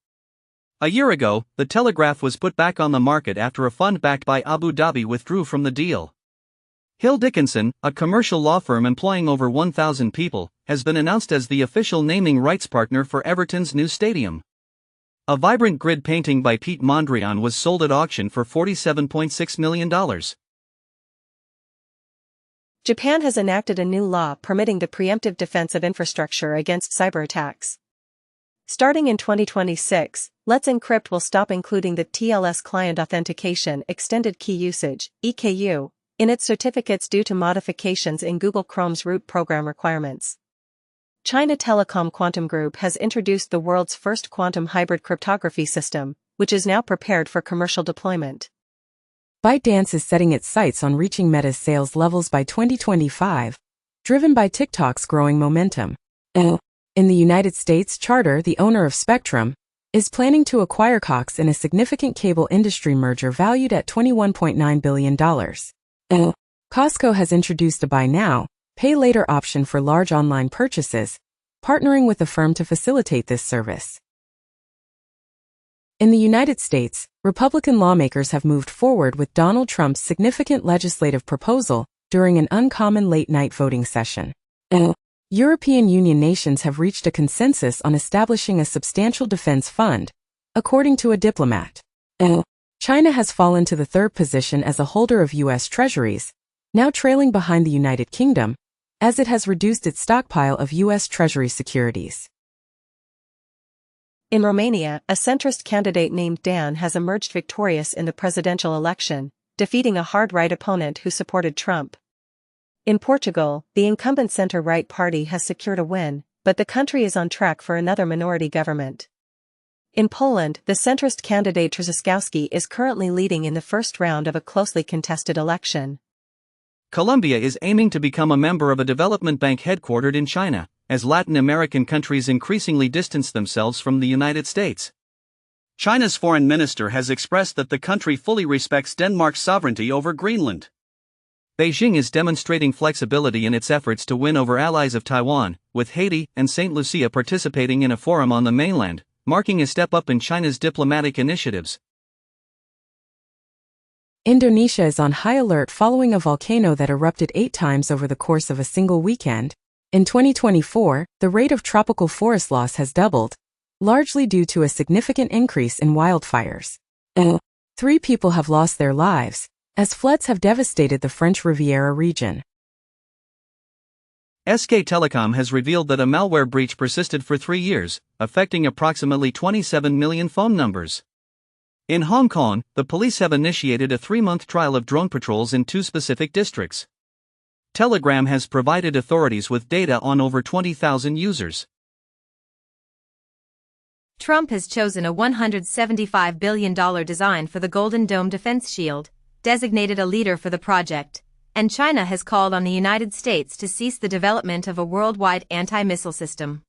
A year ago, the Telegraph was put back on the market after a fund backed by Abu Dhabi withdrew from the deal. Hill Dickinson, a commercial law firm employing over 1,000 people, has been announced as the official naming rights partner for Everton's new stadium. A vibrant grid painting by Pete Mondrian was sold at auction for $47.6 million. Japan has enacted a new law permitting the preemptive defense of infrastructure against cyber attacks. Starting in 2026, Let's Encrypt will stop including the TLS client authentication extended key usage (EKU) in its certificates due to modifications in Google Chrome's root program requirements. China Telecom Quantum Group has introduced the world's first quantum hybrid cryptography system, which is now prepared for commercial deployment. ByteDance is setting its sights on reaching Meta's sales levels by 2025, driven by TikTok's growing momentum. In the United States, Charter, the owner of Spectrum, is planning to acquire Cox in a significant cable industry merger valued at $21.9 billion. Costco has introduced a buy now, pay later option for large online purchases, partnering with a firm to facilitate this service. In the United States, Republican lawmakers have moved forward with Donald Trump's significant legislative proposal during an uncommon late-night voting session. European Union nations have reached a consensus on establishing a substantial defense fund, according to a diplomat. China has fallen to the third position as a holder of U.S. treasuries, now trailing behind the United Kingdom, as it has reduced its stockpile of U.S. Treasury securities. In Romania, a centrist candidate named Dan has emerged victorious in the presidential election, defeating a hard-right opponent who supported Trump. In Portugal, the incumbent center-right party has secured a win, but the country is on track for another minority government. In Poland, the centrist candidate Trzaskowski is currently leading in the first round of a closely contested election. Colombia is aiming to become a member of a development bank headquartered in China, as Latin American countries increasingly distance themselves from the United States. China's foreign minister has expressed that the country fully respects Denmark's sovereignty over Greenland. Beijing is demonstrating flexibility in its efforts to win over allies of Taiwan, with Haiti and St. Lucia participating in a forum on the mainland, marking a step up in China's diplomatic initiatives. Indonesia is on high alert following a volcano that erupted 8 times over the course of a single weekend. In 2024, the rate of tropical forest loss has doubled, largely due to a significant increase in wildfires. 3 people have lost their lives, as floods have devastated the French Riviera region. SK Telecom has revealed that a malware breach persisted for 3 years, affecting approximately 27 million phone numbers. In Hong Kong, the police have initiated a 3-month trial of drone patrols in 2 specific districts. Telegram has provided authorities with data on over 20,000 users. Trump has chosen a $175 billion design for the Golden Dome Defense Shield, designated a leader for the project, and China has called on the United States to cease the development of a worldwide anti-missile system.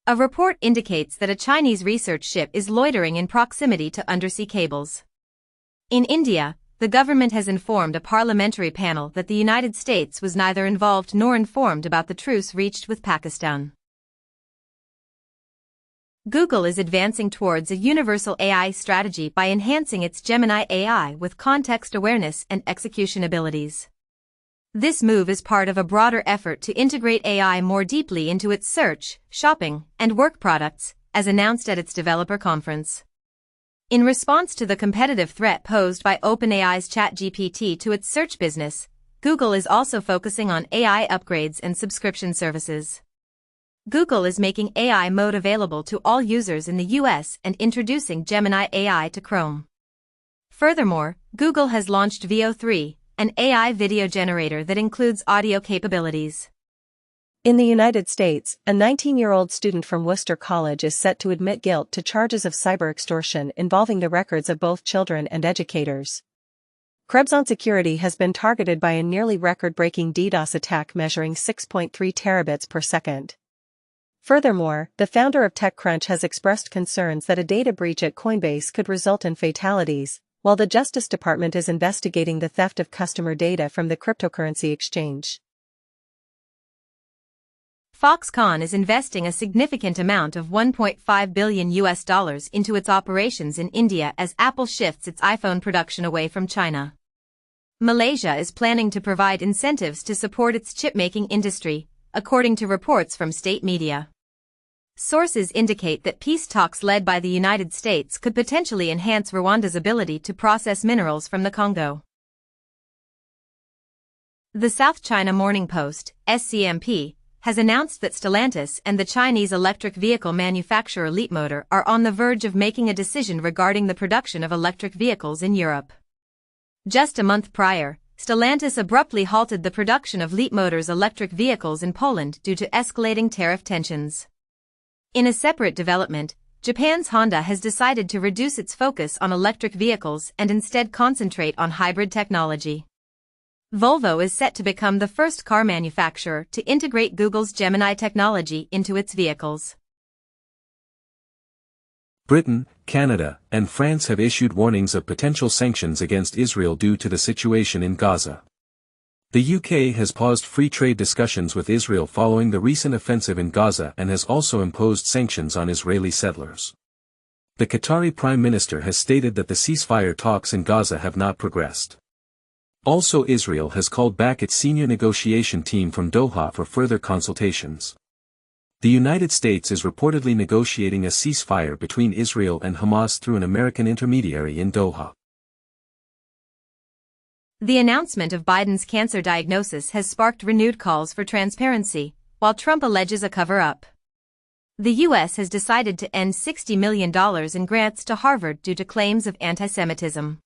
A report indicates that a Chinese research ship is loitering in proximity to undersea cables. In India, the government has informed a parliamentary panel that the United States was neither involved nor informed about the truce reached with Pakistan. Google is advancing towards a universal AI strategy by enhancing its Gemini AI with context awareness and execution abilities. This move is part of a broader effort to integrate AI more deeply into its search, shopping, and work products, as announced at its developer conference. In response to the competitive threat posed by OpenAI's ChatGPT to its search business, Google is also focusing on AI upgrades and subscription services. Google is making AI mode available to all users in the US and introducing Gemini AI to Chrome. Furthermore, Google has launched Veo 3, an AI video generator that includes audio capabilities. In the United States, a 19-year-old student from Worcester College is set to admit guilt to charges of cyber extortion involving the records of both children and educators. Krebs Security has been targeted by a nearly record-breaking DDoS attack measuring 6.3 terabits per second. Furthermore, the founder of TechCrunch has expressed concerns that a data breach at Coinbase could result in fatalities, while the Justice Department is investigating the theft of customer data from the cryptocurrency exchange. Foxconn is investing a significant amount of $1.5 billion into its operations in India as Apple shifts its iPhone production away from China. Malaysia is planning to provide incentives to support its chip-making industry, according to reports from state media. Sources indicate that peace talks led by the United States could potentially enhance Rwanda's ability to process minerals from the Congo. The South China Morning Post, SCMP, has announced that Stellantis and the Chinese electric vehicle manufacturer Leapmotor are on the verge of making a decision regarding the production of electric vehicles in Europe. Just a month prior, Stellantis abruptly halted the production of Leapmotor's electric vehicles in Poland due to escalating tariff tensions. In a separate development, Japan's Honda has decided to reduce its focus on electric vehicles and instead concentrate on hybrid technology. Volvo is set to become the first car manufacturer to integrate Google's Gemini technology into its vehicles. Britain, Canada, and France have issued warnings of potential sanctions against Israel due to the situation in Gaza. The UK has paused free trade discussions with Israel following the recent offensive in Gaza and has also imposed sanctions on Israeli settlers. The Qatari Prime Minister has stated that the ceasefire talks in Gaza have not progressed. Also, Israel has called back its senior negotiation team from Doha for further consultations. The United States is reportedly negotiating a ceasefire between Israel and Hamas through an American intermediary in Doha. The announcement of Biden's cancer diagnosis has sparked renewed calls for transparency, while Trump alleges a cover-up. The U.S. has decided to end $60 million in grants to Harvard due to claims of anti-Semitism.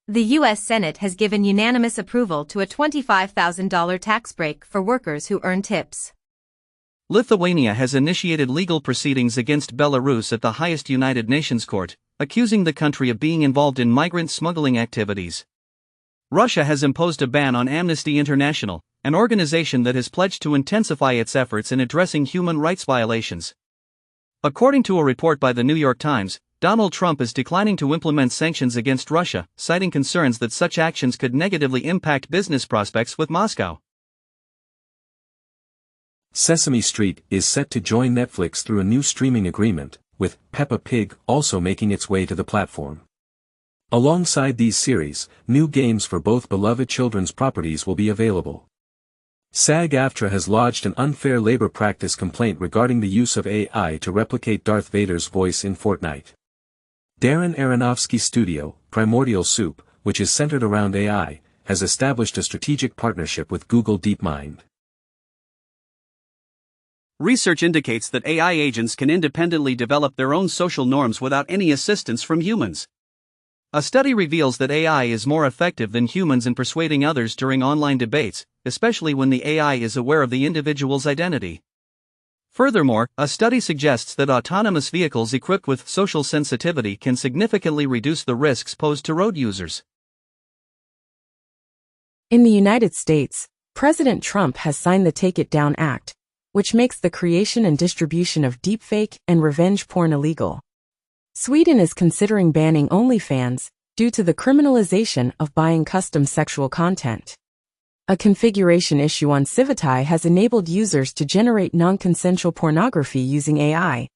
The U.S. Senate has given unanimous approval to a $25,000 tax break for workers who earn tips. Lithuania has initiated legal proceedings against Belarus at the highest United Nations court, accusing the country of being involved in migrant smuggling activities. Russia has imposed a ban on Amnesty International, an organization that has pledged to intensify its efforts in addressing human rights violations. According to a report by the New York Times, Donald Trump is declining to implement sanctions against Russia, citing concerns that such actions could negatively impact business prospects with Moscow. Sesame Street is set to join Netflix through a new streaming agreement, with Peppa Pig also making its way to the platform. Alongside these series, new games for both beloved children's properties will be available. SAG-AFTRA has lodged an unfair labor practice complaint regarding the use of AI to replicate Darth Vader's voice in Fortnite. Darren Aronofsky's studio, Primordial Soup, which is centered around AI, has established a strategic partnership with Google DeepMind. Research indicates that AI agents can independently develop their own social norms without any assistance from humans. A study reveals that AI is more effective than humans in persuading others during online debates, especially when the AI is aware of the individual's identity. Furthermore, a study suggests that autonomous vehicles equipped with social sensitivity can significantly reduce the risks posed to road users. In the United States, President Trump has signed the Take It Down Act, which makes the creation and distribution of deepfake and revenge porn illegal. Sweden is considering banning OnlyFans due to the criminalization of buying custom sexual content. A configuration issue on Civitai has enabled users to generate non-consensual pornography using AI.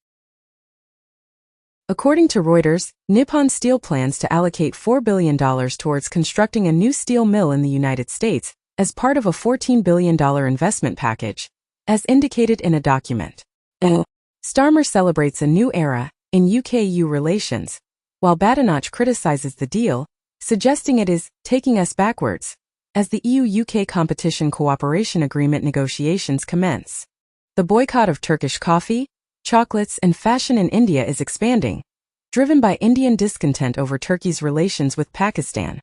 According to Reuters, Nippon Steel plans to allocate $4 billion towards constructing a new steel mill in the United States as part of a $14 billion investment package, as indicated in a document. Starmer celebrates a new era in UK-EU relations, while Badenoch criticizes the deal, suggesting it is taking us backwards, as the EU-UK Competition Cooperation Agreement negotiations commence. The boycott of Turkish coffee, chocolates and fashion in India is expanding, driven by Indian discontent over Turkey's relations with Pakistan.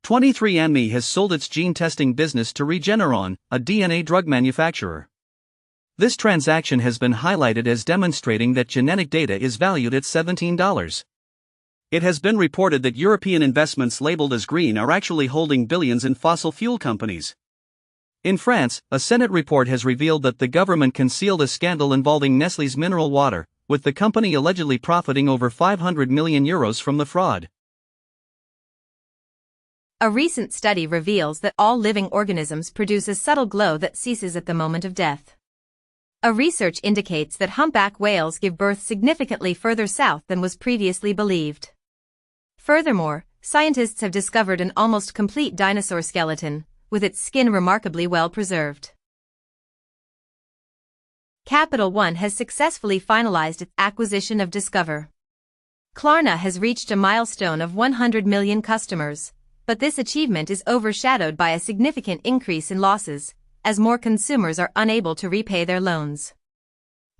23andMe has sold its gene testing business to Regeneron, a DNA drug manufacturer. This transaction has been highlighted as demonstrating that genetic data is valued at $17. It has been reported that European investments labeled as green are actually holding billions in fossil fuel companies. In France, a Senate report has revealed that the government concealed a scandal involving Nestlé's mineral water, with the company allegedly profiting over €500 million from the fraud. A recent study reveals that all living organisms produce a subtle glow that ceases at the moment of death. A research indicates that humpback whales give birth significantly further south than was previously believed. Furthermore, scientists have discovered an almost complete dinosaur skeleton, with its skin remarkably well preserved. Capital One has successfully finalized its acquisition of Discover. Klarna has reached a milestone of 100 million customers, but this achievement is overshadowed by a significant increase in losses, as more consumers are unable to repay their loans.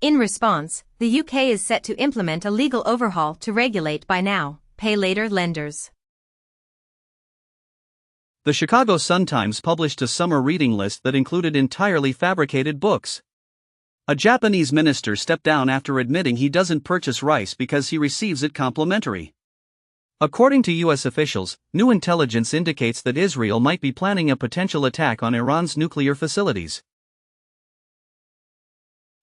In response, the UK is set to implement a legal overhaul to regulate buy now, pay later lenders. The Chicago Sun-Times published a summer reading list that included entirely fabricated books. A Japanese minister stepped down after admitting he doesn't purchase rice because he receives it complimentary. According to U.S. officials, new intelligence indicates that Israel might be planning a potential attack on Iran's nuclear facilities.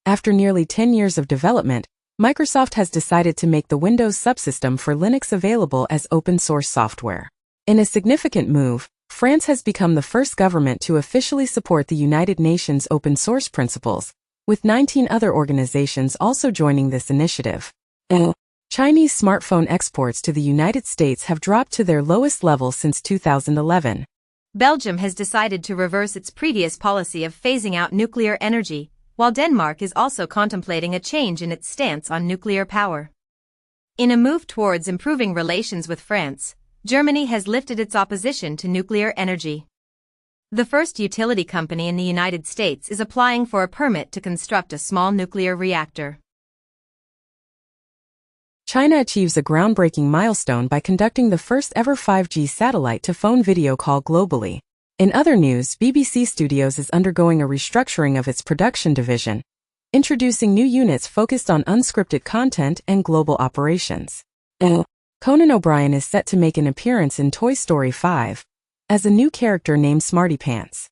After nearly 10 years of development, Microsoft has decided to make the Windows subsystem for Linux available as open-source software. In a significant move, France has become the first government to officially support the United Nations open-source principles, with 19 other organizations also joining this initiative. Chinese smartphone exports to the United States have dropped to their lowest level since 2011. Belgium has decided to reverse its previous policy of phasing out nuclear energy, while Denmark is also contemplating a change in its stance on nuclear power. In a move towards improving relations with France, Germany has lifted its opposition to nuclear energy. The first utility company in the United States is applying for a permit to construct a small nuclear reactor. China achieves a groundbreaking milestone by conducting the first ever 5G satellite-to-phone video call globally. In other news, BBC Studios is undergoing a restructuring of its production division, introducing new units focused on unscripted content and global operations. Conan O'Brien is set to make an appearance in Toy Story 5 as a new character named Smarty Pants.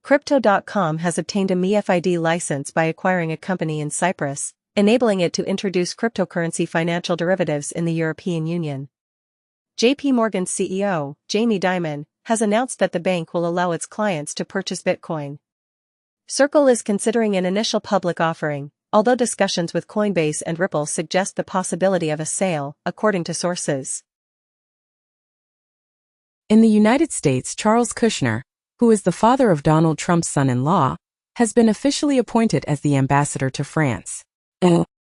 Crypto.com has obtained a MiFID license by acquiring a company in Cyprus, enabling it to introduce cryptocurrency financial derivatives in the European Union. JP Morgan's CEO, Jamie Dimon, has announced that the bank will allow its clients to purchase Bitcoin. Circle is considering an initial public offering, although discussions with Coinbase and Ripple suggest the possibility of a sale, according to sources. In the United States, Charles Kushner, who is the father of Donald Trump's son-in-law, has been officially appointed as the ambassador to France.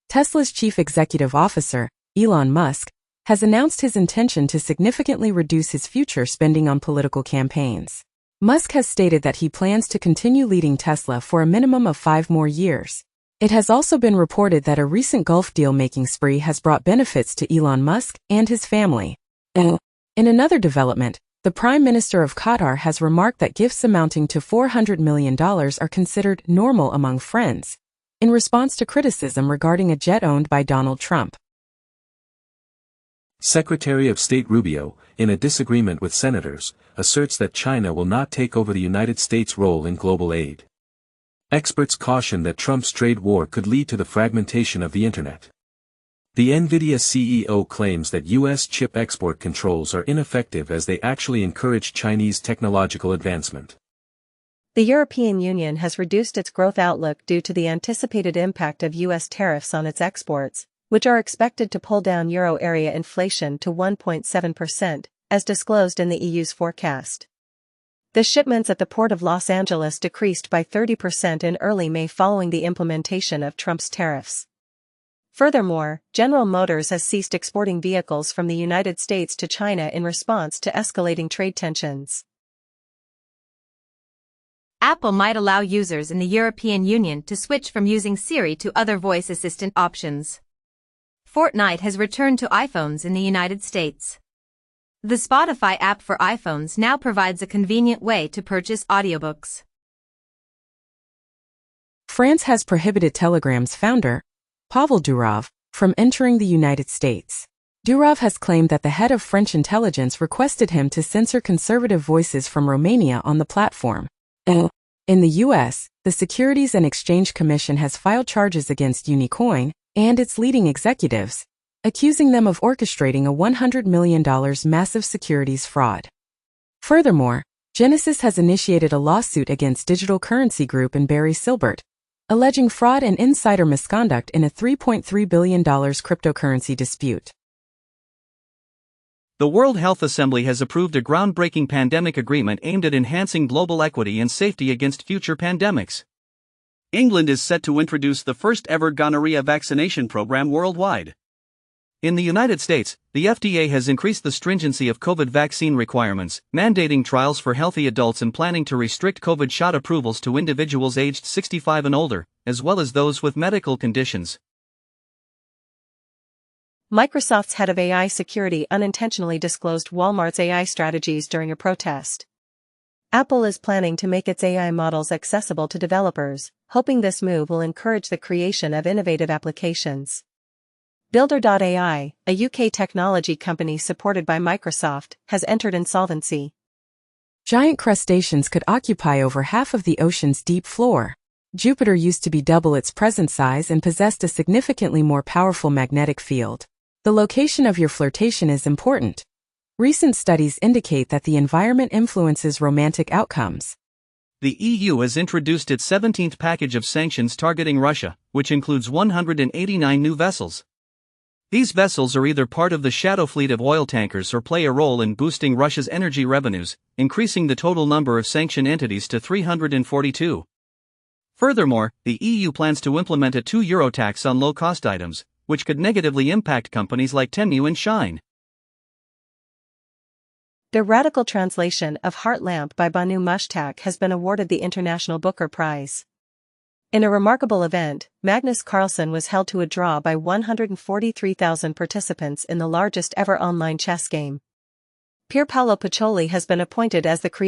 Tesla's chief executive officer, Elon Musk, has announced his intention to significantly reduce his future spending on political campaigns. Musk has stated that he plans to continue leading Tesla for a minimum of 5 more years. It has also been reported that a recent Gulf deal-making spree has brought benefits to Elon Musk and his family. In another development, the Prime Minister of Qatar has remarked that gifts amounting to $400 million are considered normal among friends, in response to criticism regarding a jet owned by Donald Trump. Secretary of State Rubio, in a disagreement with senators, asserts that China will not take over the United States' role in global aid. Experts caution that Trump's trade war could lead to the fragmentation of the Internet. The NVIDIA CEO claims that U.S. chip export controls are ineffective as they actually encourage Chinese technological advancement. The European Union has reduced its growth outlook due to the anticipated impact of U.S. tariffs on its exports, which are expected to pull down euro area inflation to 1.7%, as disclosed in the EU's forecast. The shipments at the Port of Los Angeles decreased by 30% in early May following the implementation of Trump's tariffs. Furthermore, General Motors has ceased exporting vehicles from the United States to China in response to escalating trade tensions. Apple might allow users in the European Union to switch from using Siri to other voice assistant options. Fortnite has returned to iPhones in the United States. The Spotify app for iPhones now provides a convenient way to purchase audiobooks. France has prohibited Telegram's founder, Pavel Durov, from entering the United States. Durov has claimed that the head of French intelligence requested him to censor conservative voices from Romania on the platform. In the U.S., the Securities and Exchange Commission has filed charges against Unicoin and its leading executives, accusing them of orchestrating a $100 million massive securities fraud. Furthermore, Genesis has initiated a lawsuit against Digital Currency Group and Barry Silbert, alleging fraud and insider misconduct in a $3.3 billion cryptocurrency dispute. The World Health Assembly has approved a groundbreaking pandemic agreement aimed at enhancing global equity and safety against future pandemics. England is set to introduce the first-ever gonorrhea vaccination program worldwide. In the United States, the FDA has increased the stringency of COVID vaccine requirements, mandating trials for healthy adults and planning to restrict COVID shot approvals to individuals aged 65 and older, as well as those with medical conditions. Microsoft's head of AI security unintentionally disclosed Walmart's AI strategies during a protest. Apple is planning to make its AI models accessible to developers, hoping this move will encourage the creation of innovative applications. Builder.ai, a UK technology company supported by Microsoft, has entered insolvency. Giant crustaceans could occupy over half of the ocean's deep floor. Jupiter used to be double its present size and possessed a significantly more powerful magnetic field. The location of your flirtation is important. Recent studies indicate that the environment influences romantic outcomes. The EU has introduced its 17th package of sanctions targeting Russia, which includes 189 new vessels. These vessels are either part of the shadow fleet of oil tankers or play a role in boosting Russia's energy revenues, increasing the total number of sanctioned entities to 342. Furthermore, the EU plans to implement a €2 tax on low-cost items, which could negatively impact companies like Temu and Shine. The radical translation of Heart Lamp by Banu Mushtaq has been awarded the International Booker Prize. In a remarkable event, Magnus Carlsen was held to a draw by 143,000 participants in the largest ever online chess game. Pier Paolo Pacioli has been appointed as the creator